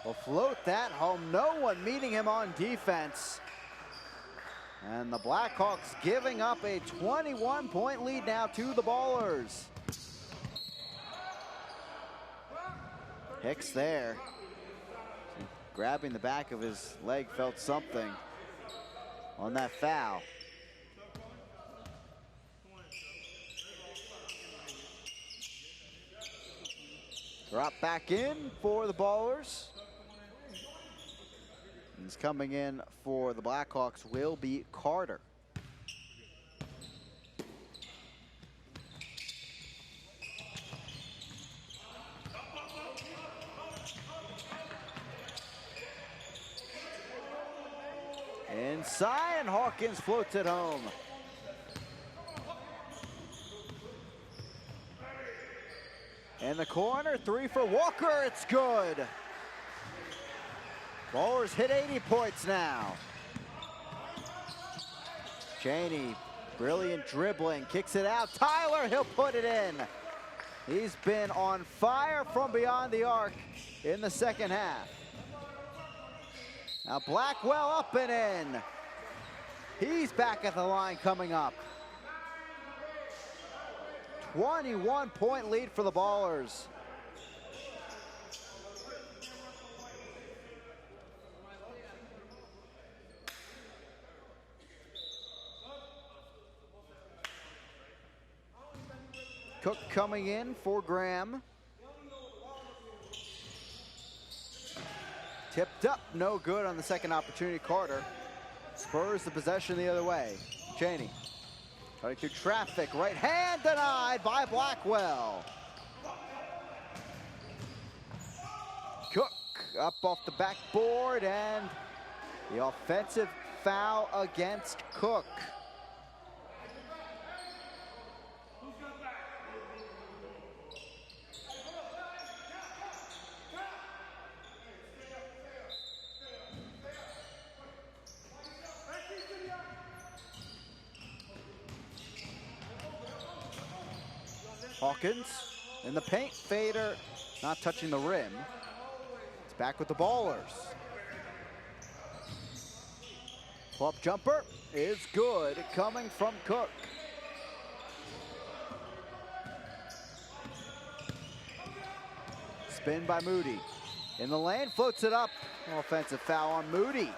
will float that home. No one meeting him on defense. And the Blackhawks giving up a 21-point lead now to the Ballers. Hicks there. Grabbing the back of his leg, felt something on that foul. Drop back in for the Ballers. He's coming in for the Blackhawks will be Carter. Inside, and Hawkins floats it home. In the corner, three for Walker, it's good. Ballers hit 80 points now. Cheney, brilliant dribbling, kicks it out. Tyler, he'll put it in. He's been on fire from beyond the arc in the second half. Now Blackwell up and in. He's back at the line coming up. 21-point lead for the Ballers. Cook coming in for Graham. Tipped up, no good on the second opportunity. Carter spurs the possession the other way. Cheney Cutting through traffic, right hand denied by Blackwell. Cook up off the backboard, and the offensive foul against Cook. Hawkins in the paint, fader, not touching the rim. It's back with the Ballers. Pull-up jumper is good, coming from Cook. Spin by Moody. In the lane, floats it up. Offensive foul on Moody.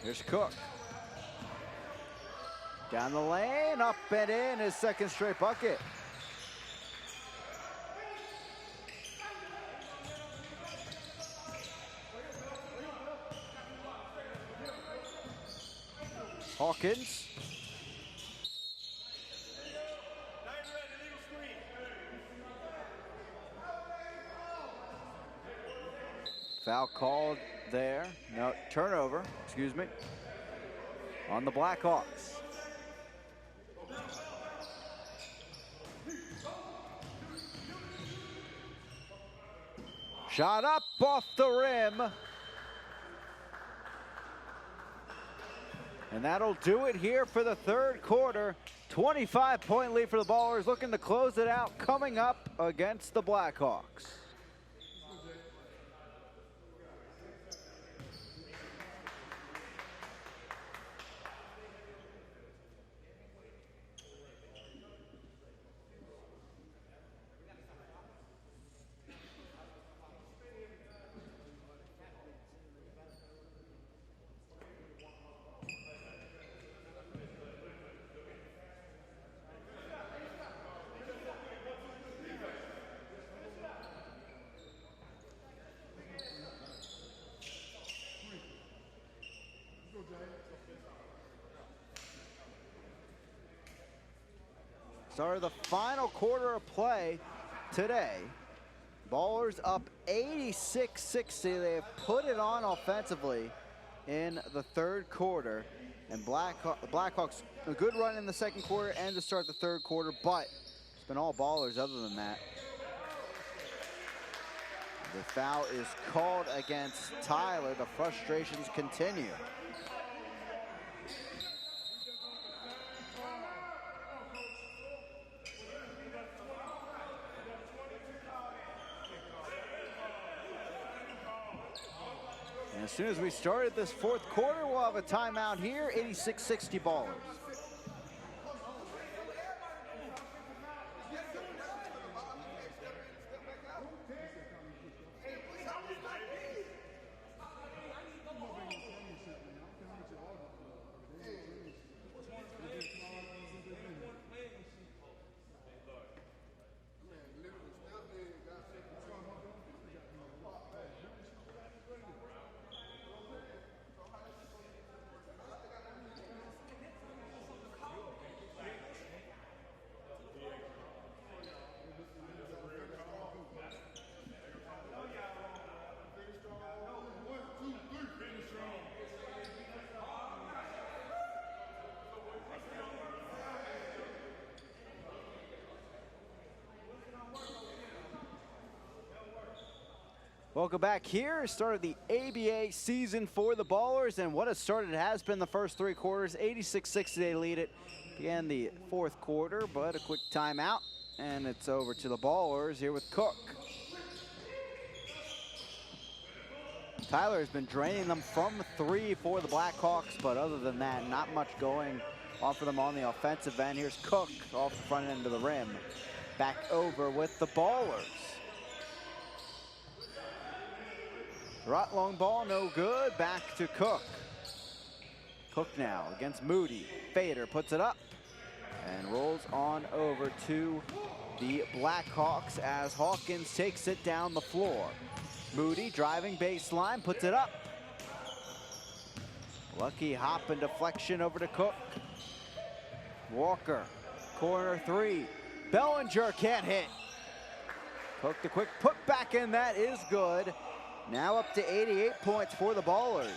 Here's Cook. Down the lane, up and in, his second straight bucket. Hawkins. Foul called there. No, turnover, excuse me, on the Blackhawks. Shot up off the rim. And that'll do it here for the third quarter. 25-point lead for the Ballers, looking to close it out coming up against the Blackhawks. Start of the final quarter of play today. Ballers up 86-60. They have put it on offensively in the third quarter. And Blackhawks, a good run in the second quarter and to start the third quarter, but it's been all Ballers other than that. The foul is called against Tyler. The frustrations continue. And as soon as we started this fourth quarter, we'll have a timeout here, 86-60 Ballers. Welcome back here. Started the ABA season for the Ballers, and what a start it has been the first three quarters. 86-60 they lead it. Began the fourth quarter, but a quick timeout, and it's over to the Ballers here with Cook. Tyler has been draining them from three for the Blackhawks, but other than that, not much going on for them on the offensive end. Here's Cook off the front end of the rim. Back over with the Ballers. Trot long ball, no good. Back to Cook. Cook now against Moody. Fader puts it up and rolls on over to the Blackhawks as Hawkins takes it down the floor. Moody driving baseline, puts it up. Lucky hop and deflection over to Cook. Walker, corner three. Bellinger can't hit. Cook the quick put back in, that is good. Now up to 88 points for the Ballers.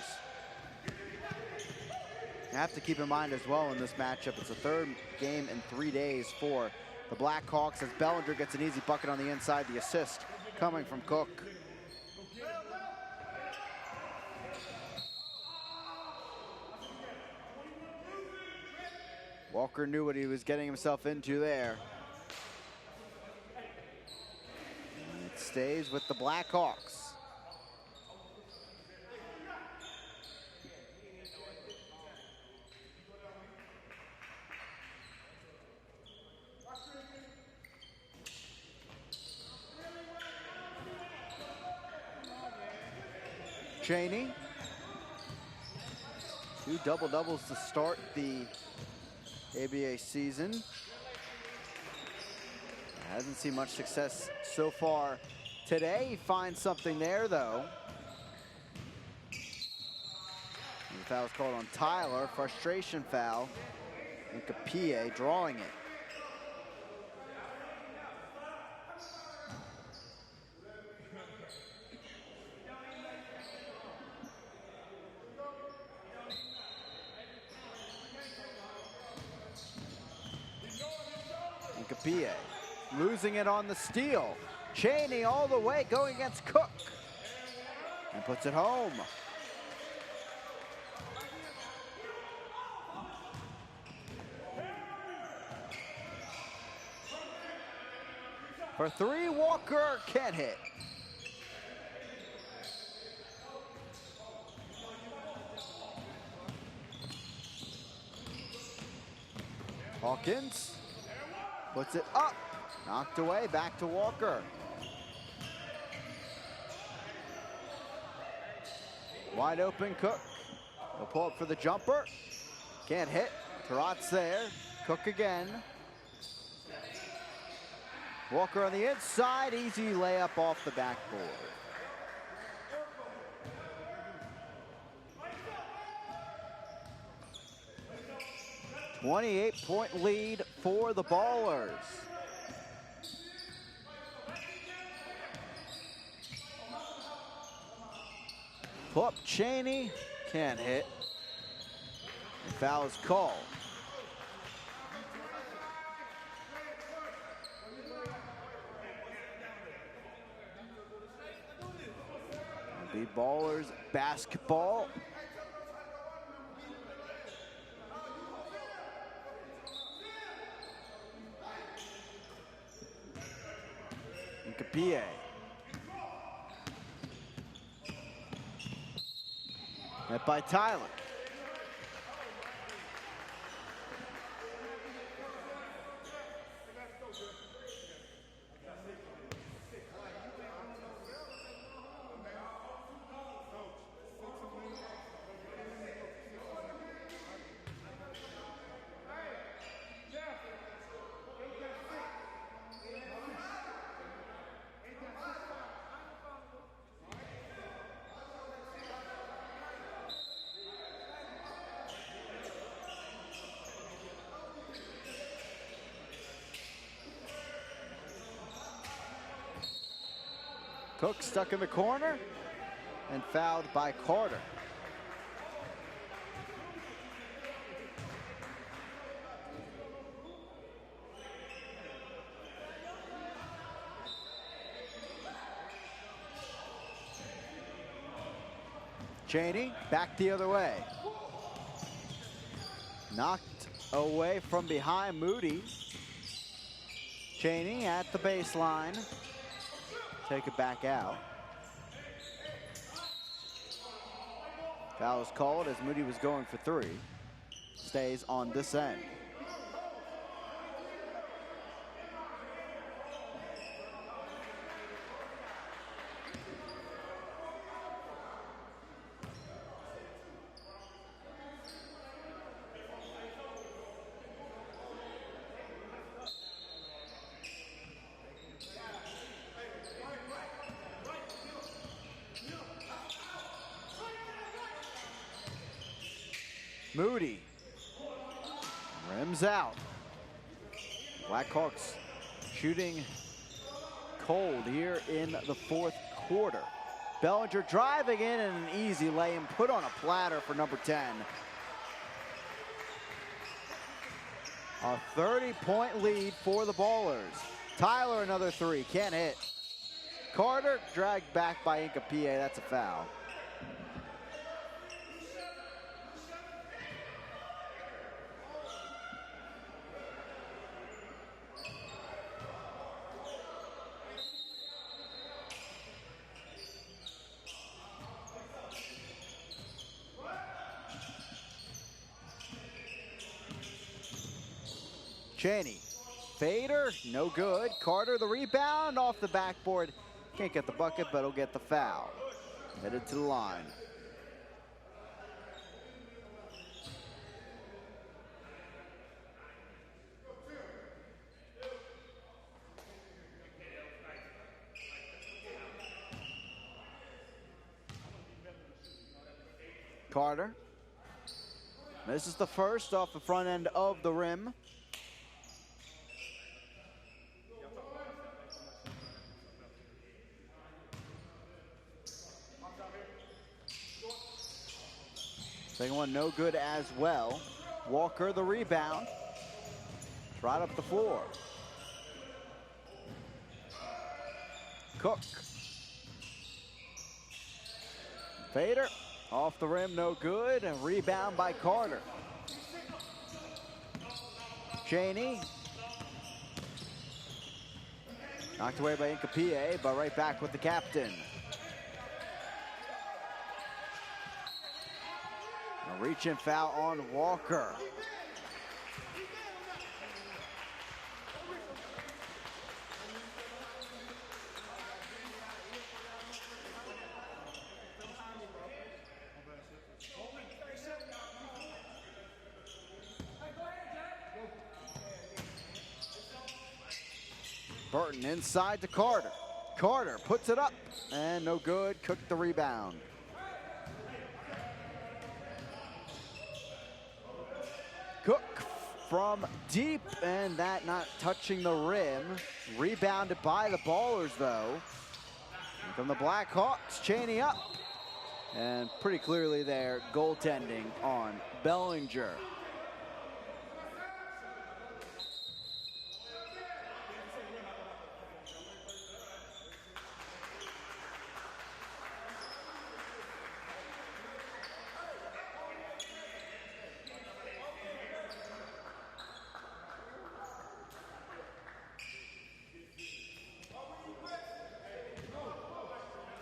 You have to keep in mind as well in this matchup, it's the third game in 3 days for the Blackhawks as Bellinger gets an easy bucket on the inside, the assist coming from Cook. Walker knew what he was getting himself into there. And it stays with the Blackhawks. Cheney, 2 double-doubles to start the ABA season. Hasn't seen much success so far today. He finds something there, though. And the foul is called on Tyler. Frustration foul. And Kapie drawing it. Kapie losing it on the steal. Cheney all the way going against Cook and puts it home. For three, Walker can't hit. Hawkins puts it up, knocked away, back to Walker. Wide open Cook. He'll pull up for the jumper. Can't hit. Tarot's there. Cook again. Walker on the inside. Easy layup off the backboard. .28 lead for the Ballers. Pull up Cheney, can't hit. The foul is called. The Ballers basketball. Kapie. Met by Tyler. Cook stuck in the corner and fouled by Carter. Cheney back the other way. Knocked away from behind Moody. Cheney at the baseline. Take it back out. Foul is called as Moody was going for three. Stays on this end. Moody rims out. Blackhawks shooting cold here in the fourth quarter. Bellinger driving in and an easy lay-in put on a platter for number 10. A 30-point lead for the Ballers. Tyler another three, can't hit. Carter dragged back by Incapie, that's a foul. Cheney, fader, no good. Carter the rebound off the backboard. Can't get the bucket, but he'll get the foul. Headed to the line. Carter. This is the first off the front end of the rim. Second one no good as well. Walker the rebound. Right up the floor. Cook. Fader off the rim, no good. And rebound by Carter. Cheney. Knocked away by Incapie, but right back with the captain. A reach-in foul on Walker. Burton inside to Carter. Carter puts it up and no good. Cook the rebound. Cook from deep, and that not touching the rim. Rebounded by the Ballers, though. And from the Blackhawks, Cheney up. And pretty clearly there, goaltending on Bellinger.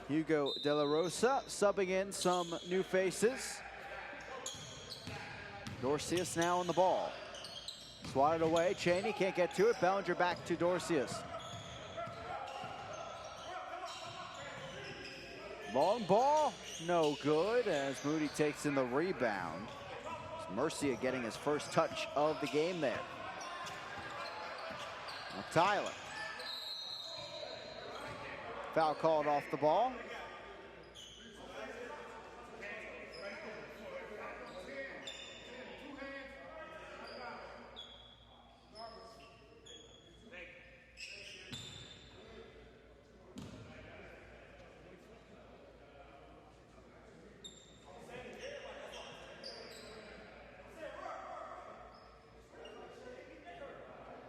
Hugo De La Rosa subbing in some new faces. Dorcius now on the ball. Swatted away, Cheney can't get to it. Bellinger back to Dorcius. Long ball, no good as Moody takes in the rebound. Murcia getting his first touch of the game there. Now Tyler. Foul called off the ball.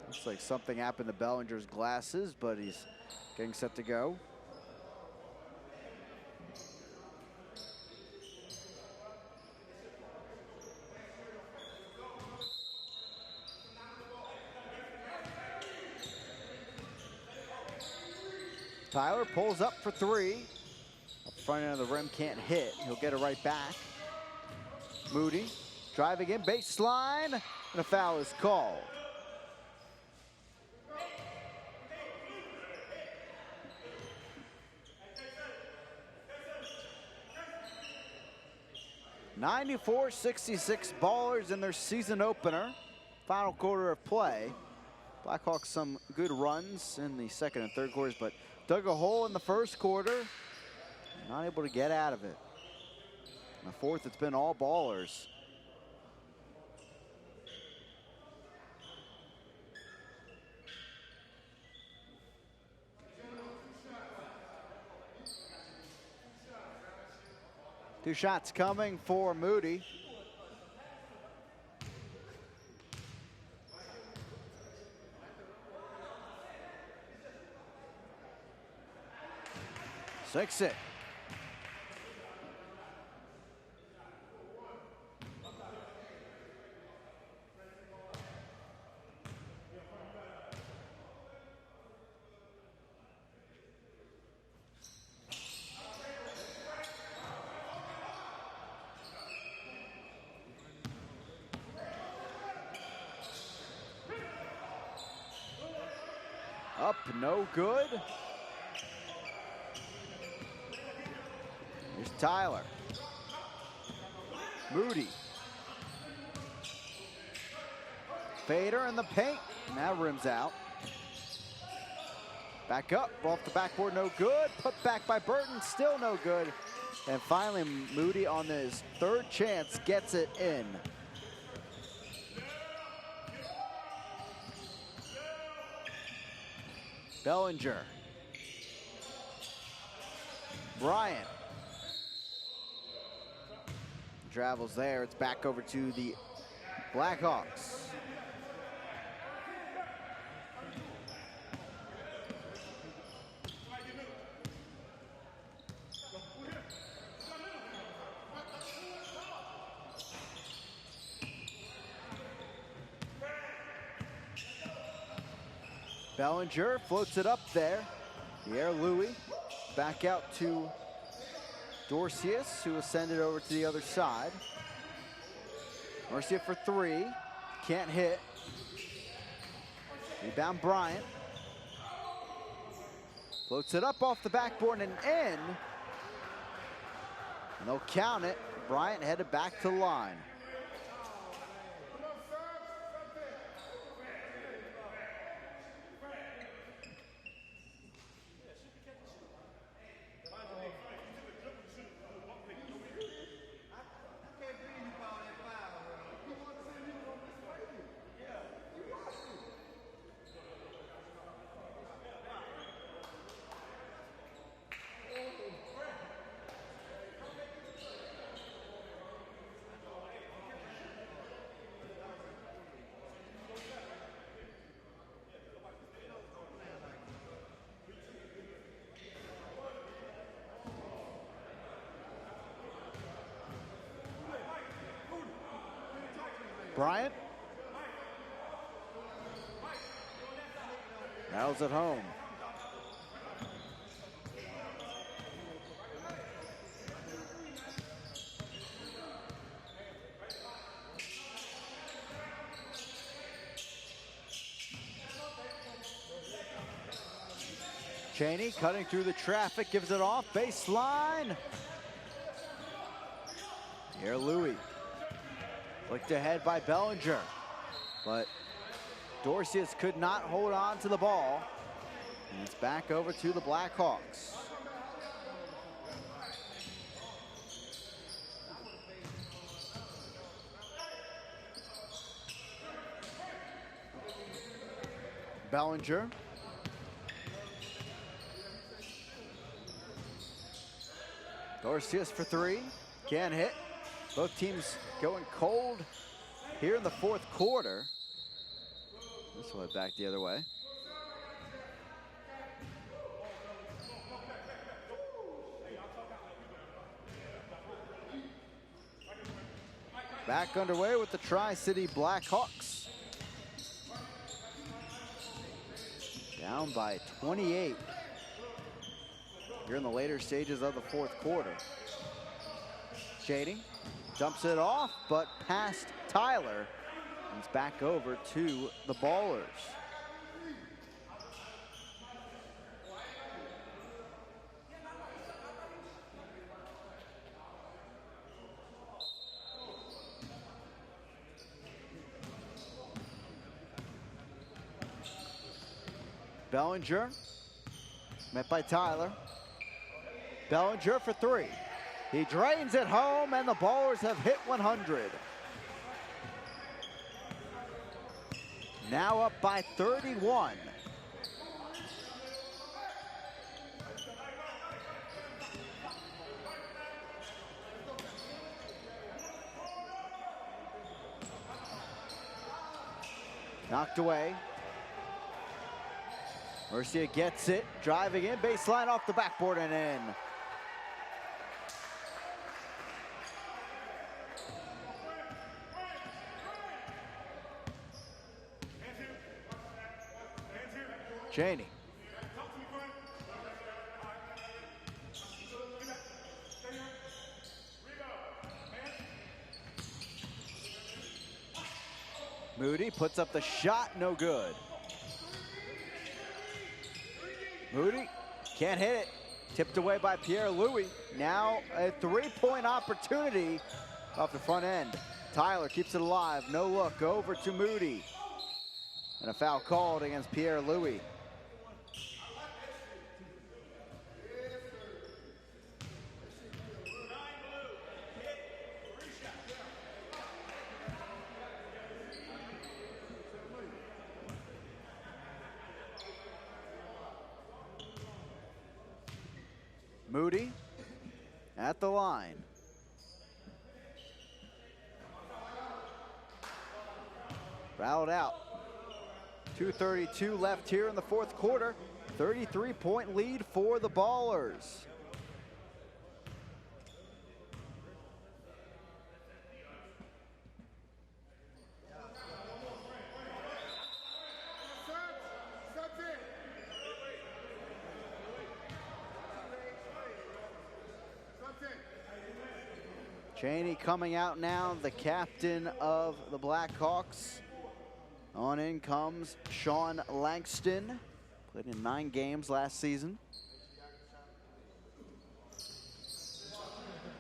Looks like something happened to Bellinger's glasses, but he's getting set to go. Tyler pulls up for three. Up front end of the rim, can't hit. He'll get it right back. Moody driving in, baseline, and a foul is called. (94-66) Ballers in their season opener. Final quarter of play. Blackhawks some good runs in the second and third quarters, but dug a hole in the first quarter. Not able to get out of it. In the fourth, it's been all Ballers. Two shots coming for Moody. Six it. Up, no good. Here's Tyler. Moody. Fader in the paint. Now rims out. Back up, off the backboard, no good. Put back by Burton, still no good. And finally, Moody on his third chance gets it in. Bellinger. Bryant. Travels there, it's back over to the Blackhawks. Bellinger floats it up there. Pierre Louis back out to Dorcius, who will send it over to the other side. Garcia for three, can't hit. Rebound Bryant. Floats it up off the backboard and in. And they'll count it. Bryant headed back to the line. Bryant. Rattles it home. Cheney cutting through the traffic, gives it off, baseline. Here Louis. Looked ahead by Bellinger, but Dorcius could not hold on to the ball. And it's back over to the Blackhawks. Bellinger. Dorcius for three, can't hit. Both teams going cold here in the fourth quarter. This one back the other way. Back underway with the Tri-City Blackhawks. Down by 28 here in the later stages of the fourth quarter. Shading. Dumps it off, but past Tyler. And it's back over to the Ballers. Bellinger, met by Tyler. Bellinger for three. He drains it home, and the Ballers have hit 100. Now up by 31. Knocked away. Murcia gets it, driving in, baseline off the backboard and in. Cheney. Moody puts up the shot, no good. Moody can't hit it. Tipped away by Pierre-Louis. Now a three-point opportunity off the front end. Tyler keeps it alive. No look over to Moody. And a foul called against Pierre-Louis. Moody at the line. Fouled out. 2:32 left here in the fourth quarter. 33-point lead for the Ballers. Cheney coming out now, the captain of the Blackhawks. On in comes Sean Langston. Played in 9 games last season.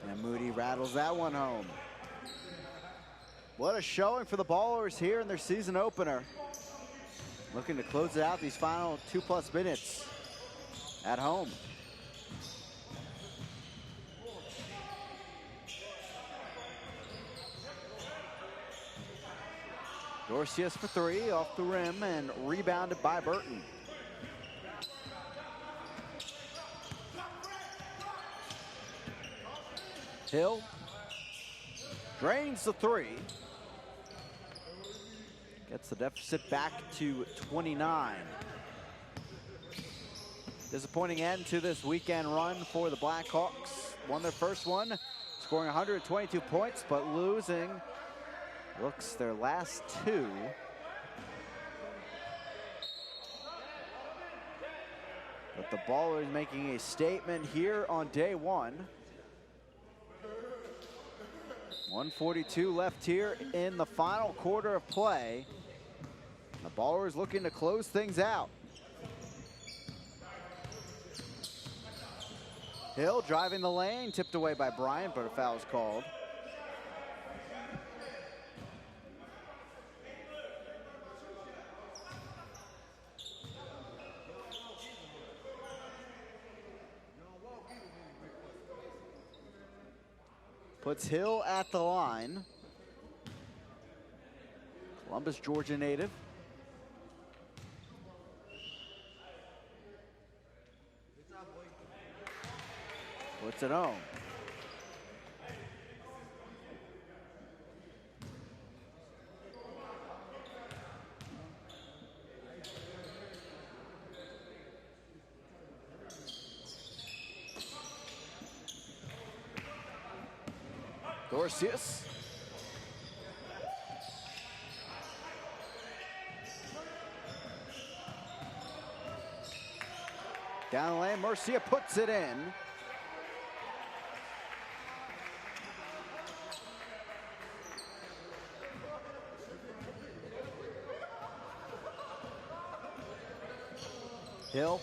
And Moody rattles that one home. What a showing for the Ballers here in their season opener. Looking to close it out these final 2+ minutes at home. Dorcius for 3 off the rim and rebounded by Burton. Hill drains the 3. Gets the deficit back to 29. Disappointing end to this weekend run for the Blackhawks. Won their first one, scoring 122 points, but losing looks their last 2. But the Ballers making a statement here on day 1. 1:42 left here in the final quarter of play. The Ballers looking to close things out. Hill driving the lane, tipped away by Bryant, but a foul is called. Puts Hill at the line. Columbus, Georgia native. Puts it home. Dorcius. Down the lane, Murcia puts it in. Hill.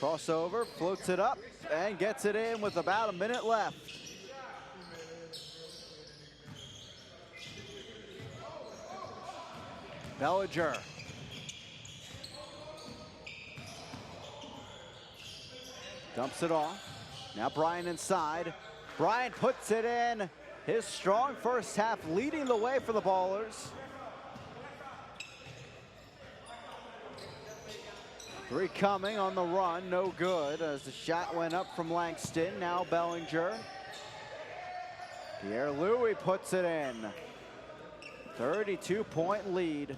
Crossover, floats it up, and gets it in with about a minute left. Bellinger. Dumps it off. Now Bryant inside. Bryant puts it in. His strong first half leading the way for the Ballers. 3 coming on the run, no good as the shot went up from Langston. Now Bellinger. Pierre-Louis puts it in. 32-point lead.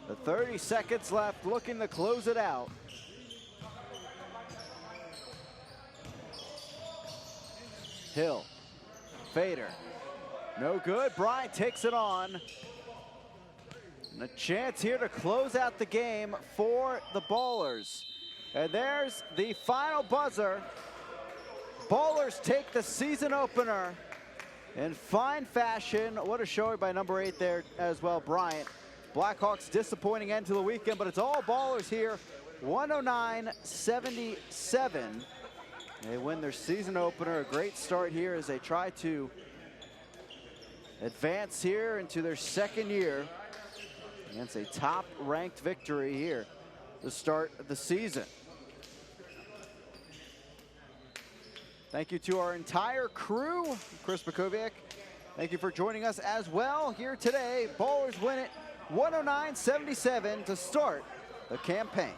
The 30 seconds left, looking to close it out. Hill, Fader, no good. Bryant takes it on. And a chance here to close out the game for the Ballers. And there's the final buzzer. Ballers take the season opener in fine fashion. What a showing by number 8 there as well, Bryant. Blackhawks disappointing end to the weekend, but it's all Ballers here. 109-77. They win their season opener. A great start here as they try to advance here into their second year against a top-ranked victory here to start the season. Thank you to our entire crew. Chris Bukovic, thank you for joining us as well here today. Ballers win it 109-77 to start the campaign.